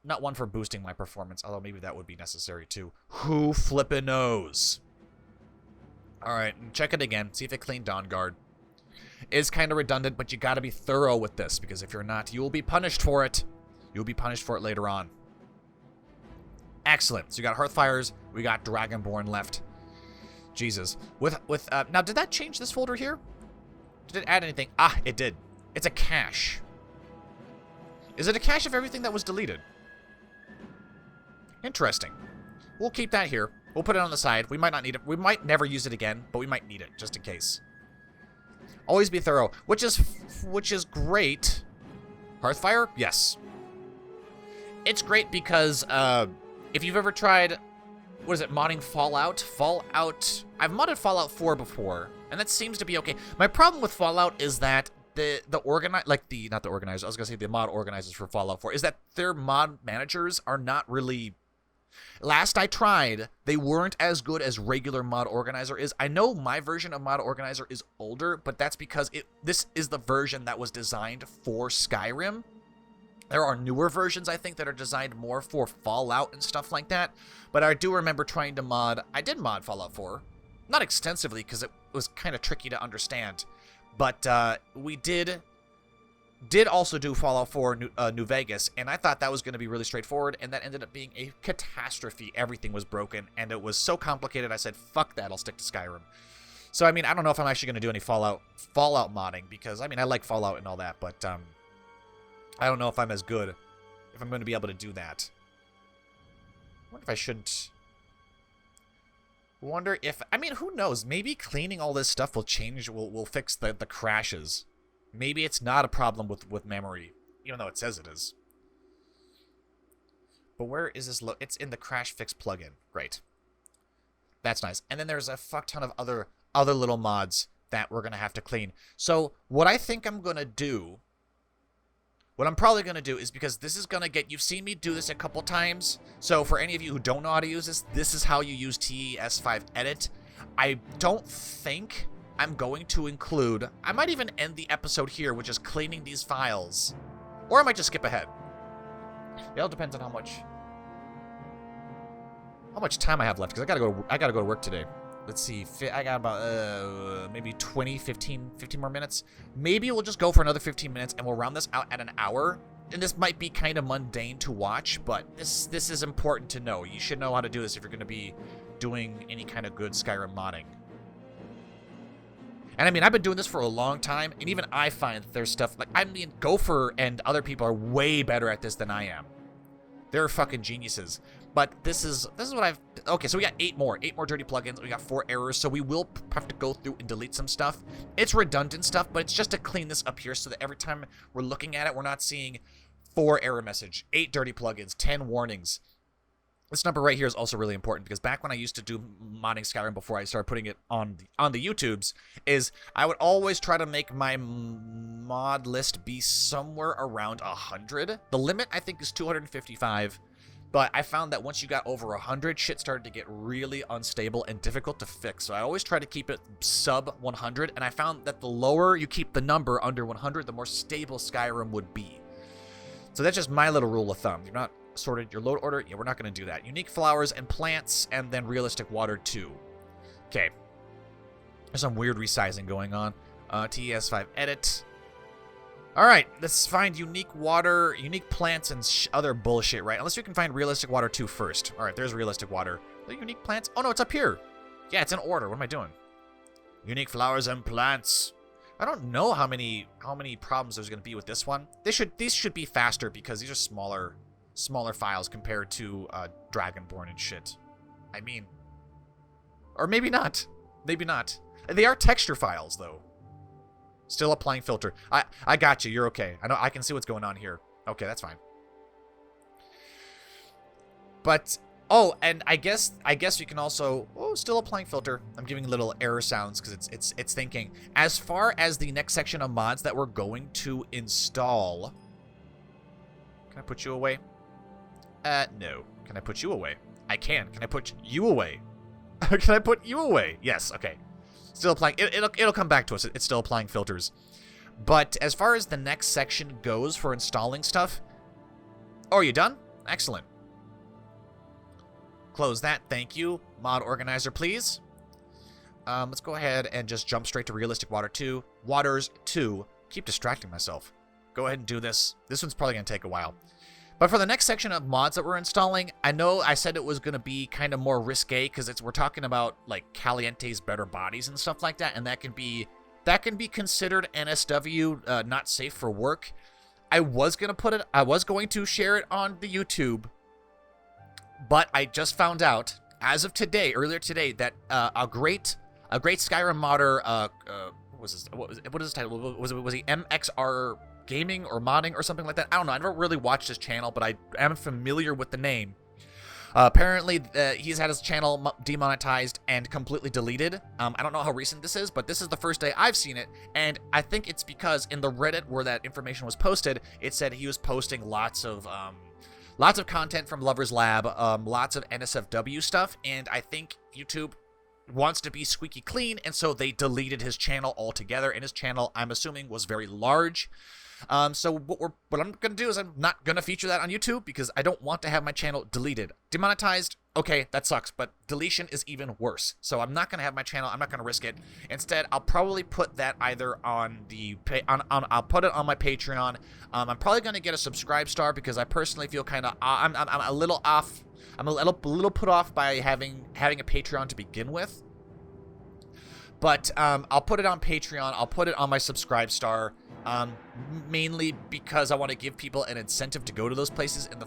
not one for boosting my performance, although maybe that would be necessary too. Who flippin' knows? Alright, check it again. See if it cleaned Dawnguard. It's kind of redundant, but you gotta be thorough with this, because if you're not, you will be punished for it. You'll be punished for it later on. Excellent. So you got Hearthfires, we got Dragonborn left. Jesus. Now, did that change this folder here? Did it add anything? Ah, it did. It's a cache. Is it a cache of everything that was deleted? Interesting. We'll keep that here. We'll put it on the side. We might not need it. We might never use it again, but we might need it just in case. Always be thorough, which is great. Hearthfire? Yes. It's great because if you've ever tried, what is it, modding Fallout? I've modded Fallout 4 before, and that seems to be okay. My problem with Fallout is that the mod organizers for Fallout 4 is that their mod managers are not really. Last I tried, they weren't as good as regular mod organizer is. I know my version of mod organizer is older, but that's because this is the version that was designed for Skyrim. There are newer versions, I think, that are designed more for Fallout and stuff like that. But I do remember trying to mod... I did mod Fallout 4. Not extensively, because it was kind of tricky to understand. But we did also do Fallout 4 New Vegas, and I thought that was going to be really straightforward, and that ended up being a catastrophe. Everything was broken, and it was so complicated, I said, fuck that, I'll stick to Skyrim. So, I mean, I don't know if I'm actually going to do any Fallout modding, because, I mean, I like Fallout and all that, but I don't know if I'm as good, if I'm going to be able to do that. I wonder if I shouldn't... Wonder if... I mean, who knows? Maybe cleaning all this stuff will change, will fix the crashes. Maybe it's not a problem with memory, even though it says it is. But where is this? It's in the crash fix plugin. Great. That's nice. And then there's a fuck ton of other little mods that we're going to have to clean. So what I think I'm going to do... What I'm probably going to do is, because this is going to get... You've seen me do this a couple times. So for any of you who don't know how to use this, this is how you use TES5 Edit. I don't think I'm going to include... I might even end the episode here with just cleaning these files. Or I might just skip ahead. It all depends on how much time I have left, because I gotta go to work today. Let's see, I got about maybe 15 more minutes. Maybe we'll just go for another 15 minutes and we'll round this out at an hour. And this might be kind of mundane to watch, but this is important to know. You should know how to do this if you're going to be doing any kind of good Skyrim modding. And I mean, I've been doing this for a long time, and even I find that there's stuff like, I mean, Gopher and other people are way better at this than I am. They're fucking geniuses. But this is what I've... Okay, so we got 8 more dirty plugins. We got 4 errors, so we will have to go through and delete some stuff. It's redundant stuff, but it's just to clean this up here so that every time we're looking at it, we're not seeing 4 error message, 8 dirty plugins, 10 warnings. This number right here is also really important, because back when I used to do modding Skyrim before I started putting it on the YouTubes, is I would always try to make my mod list be somewhere around 100. The limit, I think, is 255. But I found that once you got over 100, shit started to get really unstable and difficult to fix. So I always try to keep it sub 100, and I found that the lower you keep the number under 100, the more stable Skyrim would be. So that's just my little rule of thumb. You're not sorted your load order. Yeah, we're not going to do that. Unique flowers and plants, and then realistic water 2. Okay. There's some weird resizing going on. TES5 edit. All right, let's find unique water, unique plants, and other bullshit, right? Unless we can find realistic water 2 first. All right, there's realistic water. The unique plants? Oh, no, it's up here. Yeah, it's in order. What am I doing? Unique flowers and plants. I don't know how many problems there's going to be with this one. These should be faster, because these are smaller files compared to Dragonborn and shit. I mean, or maybe not. Maybe not. They are texture files, though. Still applying filter. I got you. You're okay. I know. I can see what's going on here. Okay, that's fine. But oh, and I guess we can also still applying filter. I'm giving little error sounds because it's thinking. As far as the next section of mods that we're going to install, can I put you away? No. Can I put you away? I can. Can I put you away? Can I put you away? Yes. Okay. Still applying. It'll come back to us. It's still applying filters. But as far as the next section goes for installing stuff... Oh, are you done? Excellent. Close that. Thank you. Mod organizer, please. Let's go ahead and just jump straight to realistic water 2. Waters 2. Keep distracting myself. Go ahead and do this. This one's probably going to take a while. But for the next section of mods that we're installing, I know I said it was going to be kind of more risque because we're talking about like Caliente's better bodies and stuff like that, and that can be considered NSW, not safe for work. I was going to share it on the YouTube, but I just found out as of today, earlier today, that a great Skyrim modder, what is his title? Was he MXR Gaming or modding or something like that? I don't know. I never really watched his channel, but I am familiar with the name. Apparently, he's had his channel demonetized and completely deleted. I don't know how recent this is, but this is the first day I've seen it, and I think it's because in the Reddit where that information was posted, it said he was posting lots of content from Lover's Lab, lots of NSFW stuff, and I think YouTube wants to be squeaky clean, and so they deleted his channel altogether, and his channel, I'm assuming, was very large. So what I'm gonna do is I'm not gonna feature that on YouTube because I don't want to have my channel deleted. Demonetized, okay, that sucks, but deletion is even worse. So I'm not gonna have my channel. I'm not gonna risk it. Instead, I'll probably put that either on the I'll put it on my Patreon. I'm probably gonna get a subscribe star because I personally feel kind of I'm a little off. I'm a little put off by having a Patreon to begin with. But I'll put it on Patreon. I'll put it on my subscribe star, mainly because I want to give people an incentive to go to those places in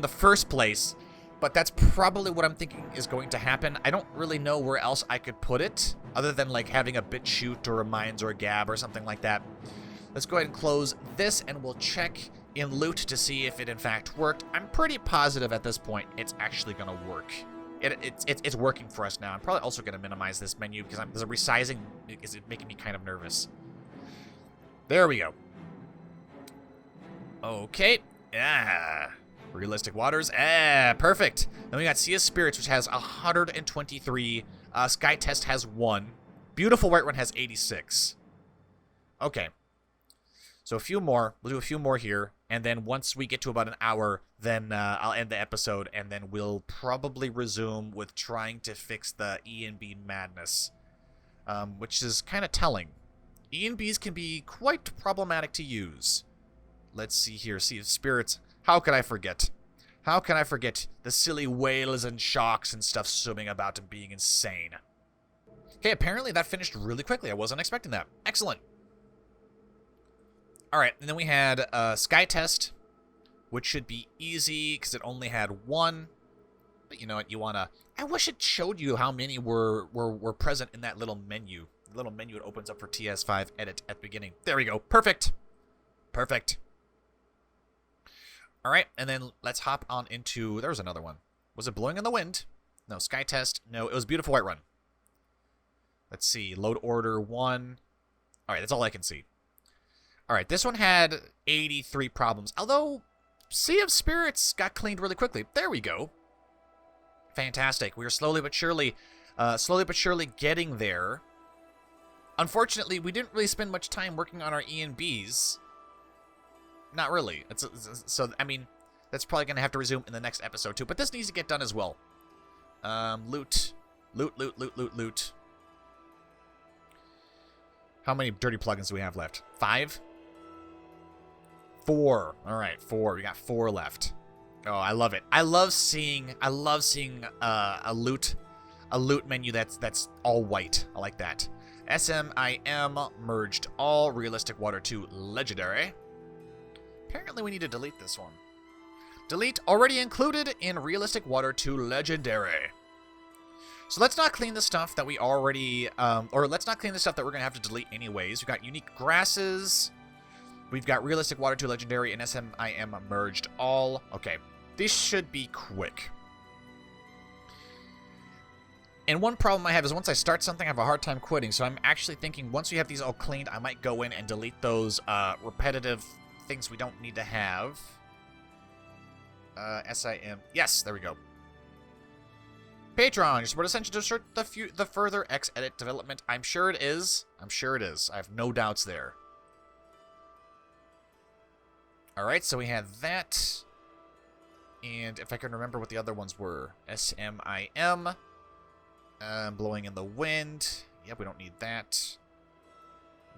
the first place. But that's probably what I'm thinking is going to happen. I don't really know where else I could put it, other than like having a BitChute or a Mines or a Gab or something like that. Let's go ahead and close this, and we'll check in loot to see if it in fact worked. I'm pretty positive at this point it's actually going to work. It's working for us now. I'm probably also going to minimize this menu because the resizing is making me kind of nervous. There we go. Okay. Yeah. Realistic waters. Perfect. Then we got Sea of Spirits, which has 123. Sky Test has 1. Beautiful White Run has 86. Okay. So a few more. We'll do a few more here. And then once we get to about an hour, then I'll end the episode. And then we'll probably resume with trying to fix the ENB madness. Which is kind of telling. ENBs can be quite problematic to use. Let's see here. Sea of Spirits. How could I forget? How can I forget the silly whales and sharks and stuff swimming about and being insane? Okay, apparently that finished really quickly. I wasn't expecting that. Excellent. Alright, and then we had Sky Test, which should be easy because it only had 1. But you know what, you wanna... I wish it showed you how many were present in that little menu. The little menu it opens up for TS5 edit at the beginning. There we go. Perfect. Perfect. Alright, and then let's hop on into... There was another one. Was it Blowing in the Wind? No, Sky Test. No, it was Beautiful White Run. Let's see. Load order 1. Alright, that's all I can see. Alright, this one had 83 problems. Although, Sea of Spirits got cleaned really quickly. There we go. Fantastic. We are slowly but surely getting there. Unfortunately, we didn't really spend much time working on our ENBs. Not really. So, I mean, that's probably going to have to resume in the next episode, too. But this needs to get done as well. Loot. Loot. How many dirty plugins do we have left? 5? 4. All right, 4. We got 4 left. Oh, I love it. I love seeing a loot menu that's all white. I like that. SMIM merged all realistic water to legendary. Apparently we need to delete this one. Delete already included in realistic water to legendary. So let's not clean the stuff that we already, or let's not clean the stuff that we're going to have to delete anyways. We've got unique grasses. We've got realistic water to legendary and SMIM merged all. Okay, this should be quick. And one problem I have is once I start something, I have a hard time quitting. So I'm actually thinking once we have these all cleaned, I might go in and delete those repetitive things we don't need to have. SIM. Yes, there we go. Patreon, your support essential to assert the further X-Edit development. I'm sure it is. I'm sure it is. I have no doubts there. Alright, so we had that. And if I can remember what the other ones were. SMIM. Blowing in the Wind. Yep, we don't need that.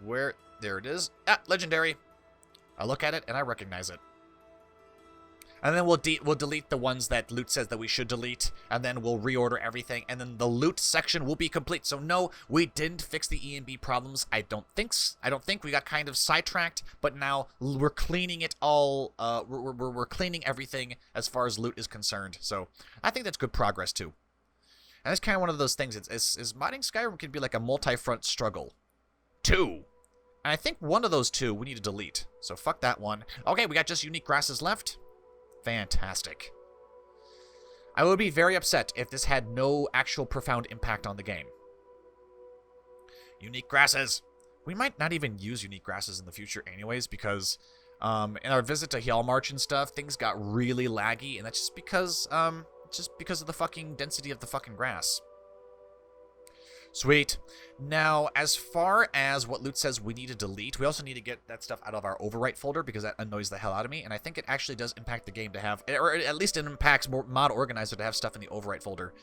Where? There it is. Ah, legendary. I look at it and I recognize it. And then we'll delete the ones that loot says that we should delete, and then we'll reorder everything, and then the loot section will be complete. So no, we didn't fix the ENB problems. I don't think we got kind of sidetracked, but now we're cleaning it all. We're cleaning everything as far as loot is concerned. So I think that's good progress too. And it's kind of one of those things. Is modding Skyrim can be like a multi-front struggle. 2. And I think one of those 2 we need to delete. So fuck that one. Okay, we got just unique grasses left. Fantastic. I would be very upset if this had no actual profound impact on the game. Unique grasses. We might not even use unique grasses in the future anyways, because in our visit to Hjalmarch and stuff, things got really laggy, and that's just because of the fucking density of the fucking grass. Sweet. Now, as far as what loot says we need to delete, we also need to get that stuff out of our overwrite folder because that annoys the hell out of me, and I think it actually does impact the game to have, or at least it impacts mod organizer to have stuff in the overwrite folder.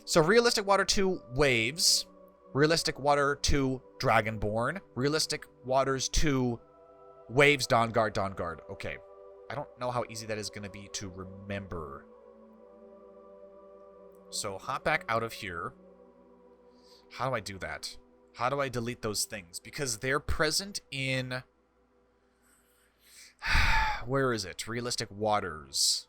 So realistic water 2 waves, realistic water 2 dragonborn, realistic waters 2 waves Dawnguard. Okay. I don't know how easy that is going to be to remember. So hop back out of here. How do I do that? How do I delete those things? Because they're present in... Where is it? Realistic waters.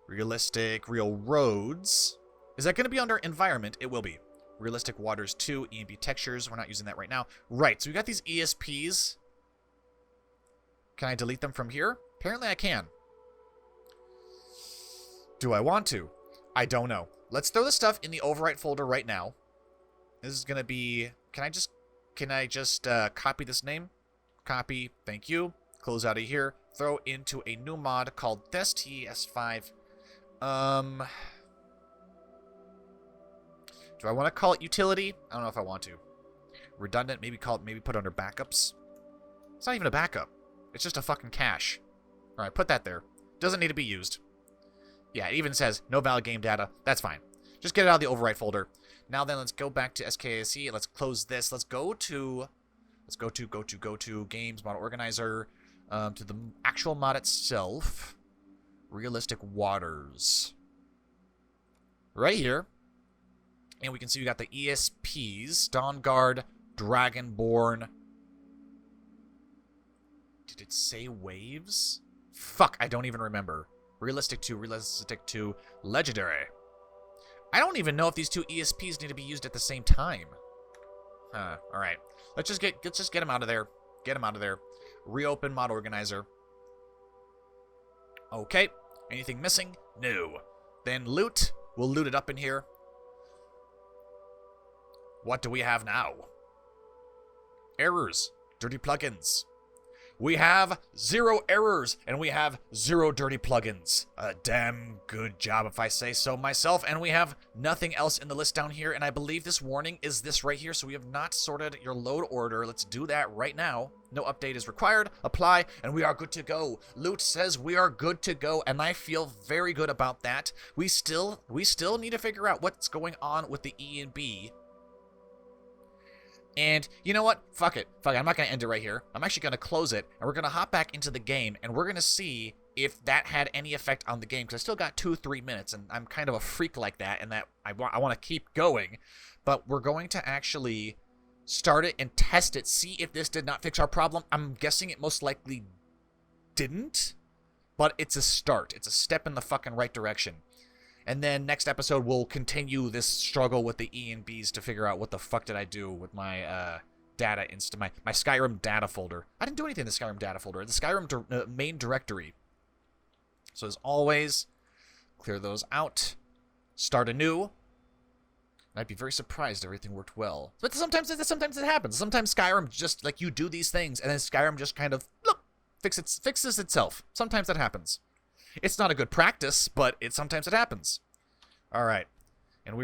Realistic real roads. Is that going to be under environment? It will be. Realistic waters 2, ENB textures. We're not using that right now. Right, so we got these ESPs. Can I delete them from here? Apparently I can. Do I want to? I don't know. Let's throw the stuff in the overwrite folder right now. This is going to be... Can I just copy this name? Copy. Thank you. Close out of here. Throw into a new mod called TES5. Do I want to call it utility? I don't know if I want to. Redundant. Maybe put under backups. It's not even a backup. It's just a fucking cache. Alright, put that there. Doesn't need to be used. Yeah, it even says no valid game data. That's fine. Just get it out of the overwrite folder. Now then, let's go back to SKSE. Let's close this. Let's go to games, mod organizer, to the actual mod itself. Realistic waters. Right here. And we can see we got the ESPs, Dawnguard, Dragonborn. Did it say waves? Fuck, I don't even remember. Realistic 2, Legendary. I don't even know if these two ESPs need to be used at the same time. Huh, alright. Let's just get them out of there. Get them out of there. Reopen mod organizer. Okay. Anything missing? No. Then loot. We'll loot it up in here. What do we have now? Errors. Dirty plugins. We have 0 errors, and we have 0 dirty plugins. A damn good job if I say so myself. And we have nothing else in the list down here, and I believe this warning is this right here, so we have not sorted your load order. Let's do that right now. No update is required. Apply, and we are good to go. Loot says we are good to go, and I feel very good about that. We still need to figure out what's going on with the ENB. And you know what? Fuck it. I'm not going to end it right here. I'm actually going to close it, and we're going to hop back into the game, and we're going to see if that had any effect on the game, because I still got 2-3 minutes, and I'm kind of a freak like that, and that I want to keep going. But we're going to actually start it and test it, see if this did not fix our problem. I'm guessing it most likely didn't, but it's a start. It's a step in the fucking right direction. And then next episode, we'll continue this struggle with the ENBs to figure out what the fuck did I do with my data my Skyrim data folder. I didn't do anything in the Skyrim data folder. The Skyrim main directory. So as always, clear those out. Start anew. And I'd be very surprised if everything worked well. But sometimes it happens. Sometimes Skyrim just, like, you do these things, and then Skyrim just kind of, look, fixes itself. Sometimes that happens. It's not a good practice, but sometimes it happens. All right. And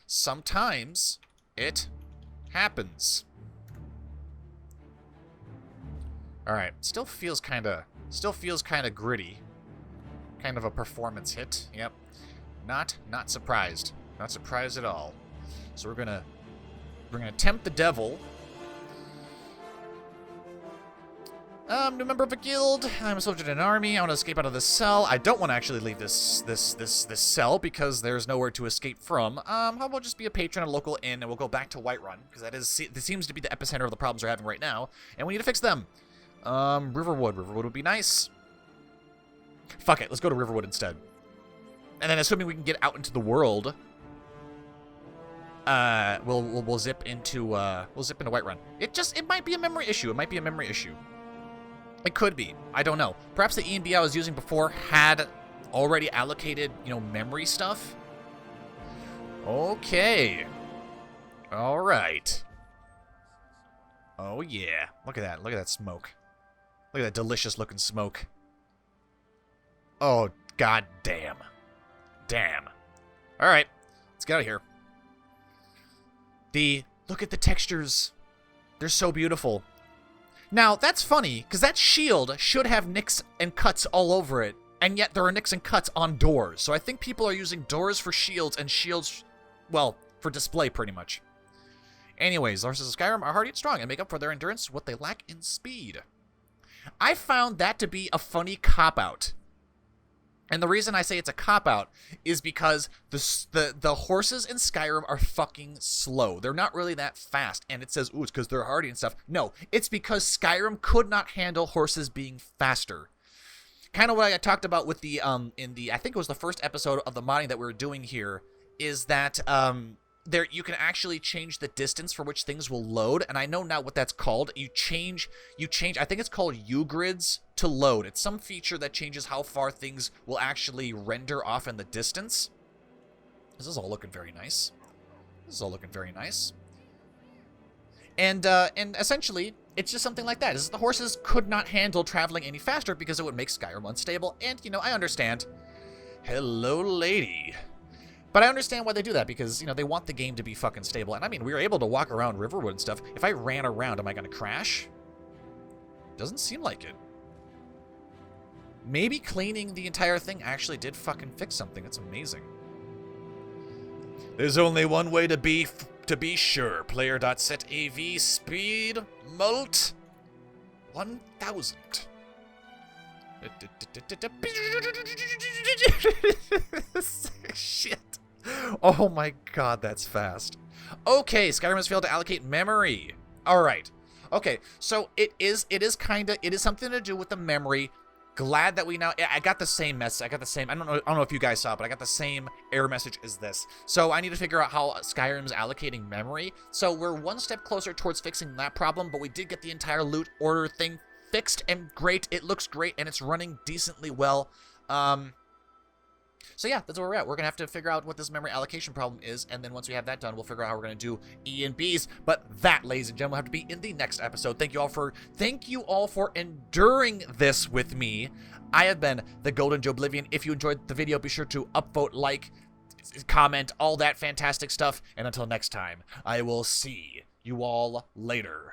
sometimes it happens. All right. Still feels kind of gritty. Kind of a performance hit. Yep. Not surprised. Not surprised at all. So we're going to tempt the devil. New member of a guild. I'm a soldier in an army. I want to escape out of this cell. I don't want to actually leave this cell because there's nowhere to escape from. How about just be a patron at a local inn and we'll go back to Whiterun because this seems to be the epicenter of the problems we're having right now, and we need to fix them. Riverwood. Riverwood would be nice. Fuck it. Let's go to Riverwood instead. And then, assuming we can get out into the world, we'll zip into Whiterun. It might be a memory issue. It could be. I don't know. Perhaps the ENB I was using before had already allocated, memory stuff. Okay. All right. Oh, yeah. Look at that. Look at that smoke. Look at that delicious looking smoke. Oh, god damn. Damn. All right. Let's get out of here. Look at the textures. They're so beautiful. Now, that's funny, because that shield should have nicks and cuts all over it, and yet there are nicks and cuts on doors. So I think people are using doors for shields and shields, well, for display, pretty much. Anyways, the horses of Skyrim are hardy and strong and make up for their endurance what they lack in speed. I found that to be a funny cop-out. And the reason I say it's a cop-out is because the horses in Skyrim are fucking slow. They're not really that fast, and it says, ooh, it's because they're hardy and stuff. No, it's because Skyrim could not handle horses being faster. Kind of what I talked about with the, I think it was the first episode of the modding that we were doing here, is that, there, you can actually change the distance for which things will load, and I know now what that's called. You change, I think it's called U-grids to load. It's some feature that changes how far things will actually render off in the distance. This is all looking very nice. This is all looking very nice. And essentially, it's just something like that. The horses could not handle traveling any faster because it would make Skyrim unstable, and, you know, I understand. Hello, lady. But I understand why they do that, because, you know, they want the game to be fucking stable. And I mean, we were able to walk around Riverwood and stuff. If I ran around, am I going to crash? Doesn't seem like it. Maybe cleaning the entire thing actually did fucking fix something. That's amazing. There's only one way to be sure. Player.set AV speed mult 1000. Shit. Oh my god, that's fast. Okay, Skyrim has failed to allocate memory. Alright. Okay, so it is something to do with the memory. Glad that we now, I got the same message. I don't know if you guys saw it, but I got the same error message as this. So I need to figure out how Skyrim's allocating memory. So we're one step closer towards fixing that problem, but we did get the entire loot order thing fixed and great. It looks great and it's running decently well. So yeah, that's where we're at. We're gonna have to figure out what this memory allocation problem is, and then once we have that done, we'll figure out how we're gonna do ENBs. But that, ladies and gentlemen, will have to be in the next episode. Thank you all for enduring this with me. I have been the Golden Joeblivion. If you enjoyed the video, be sure to upvote, like, comment, all that fantastic stuff. And until next time, I will see you all later.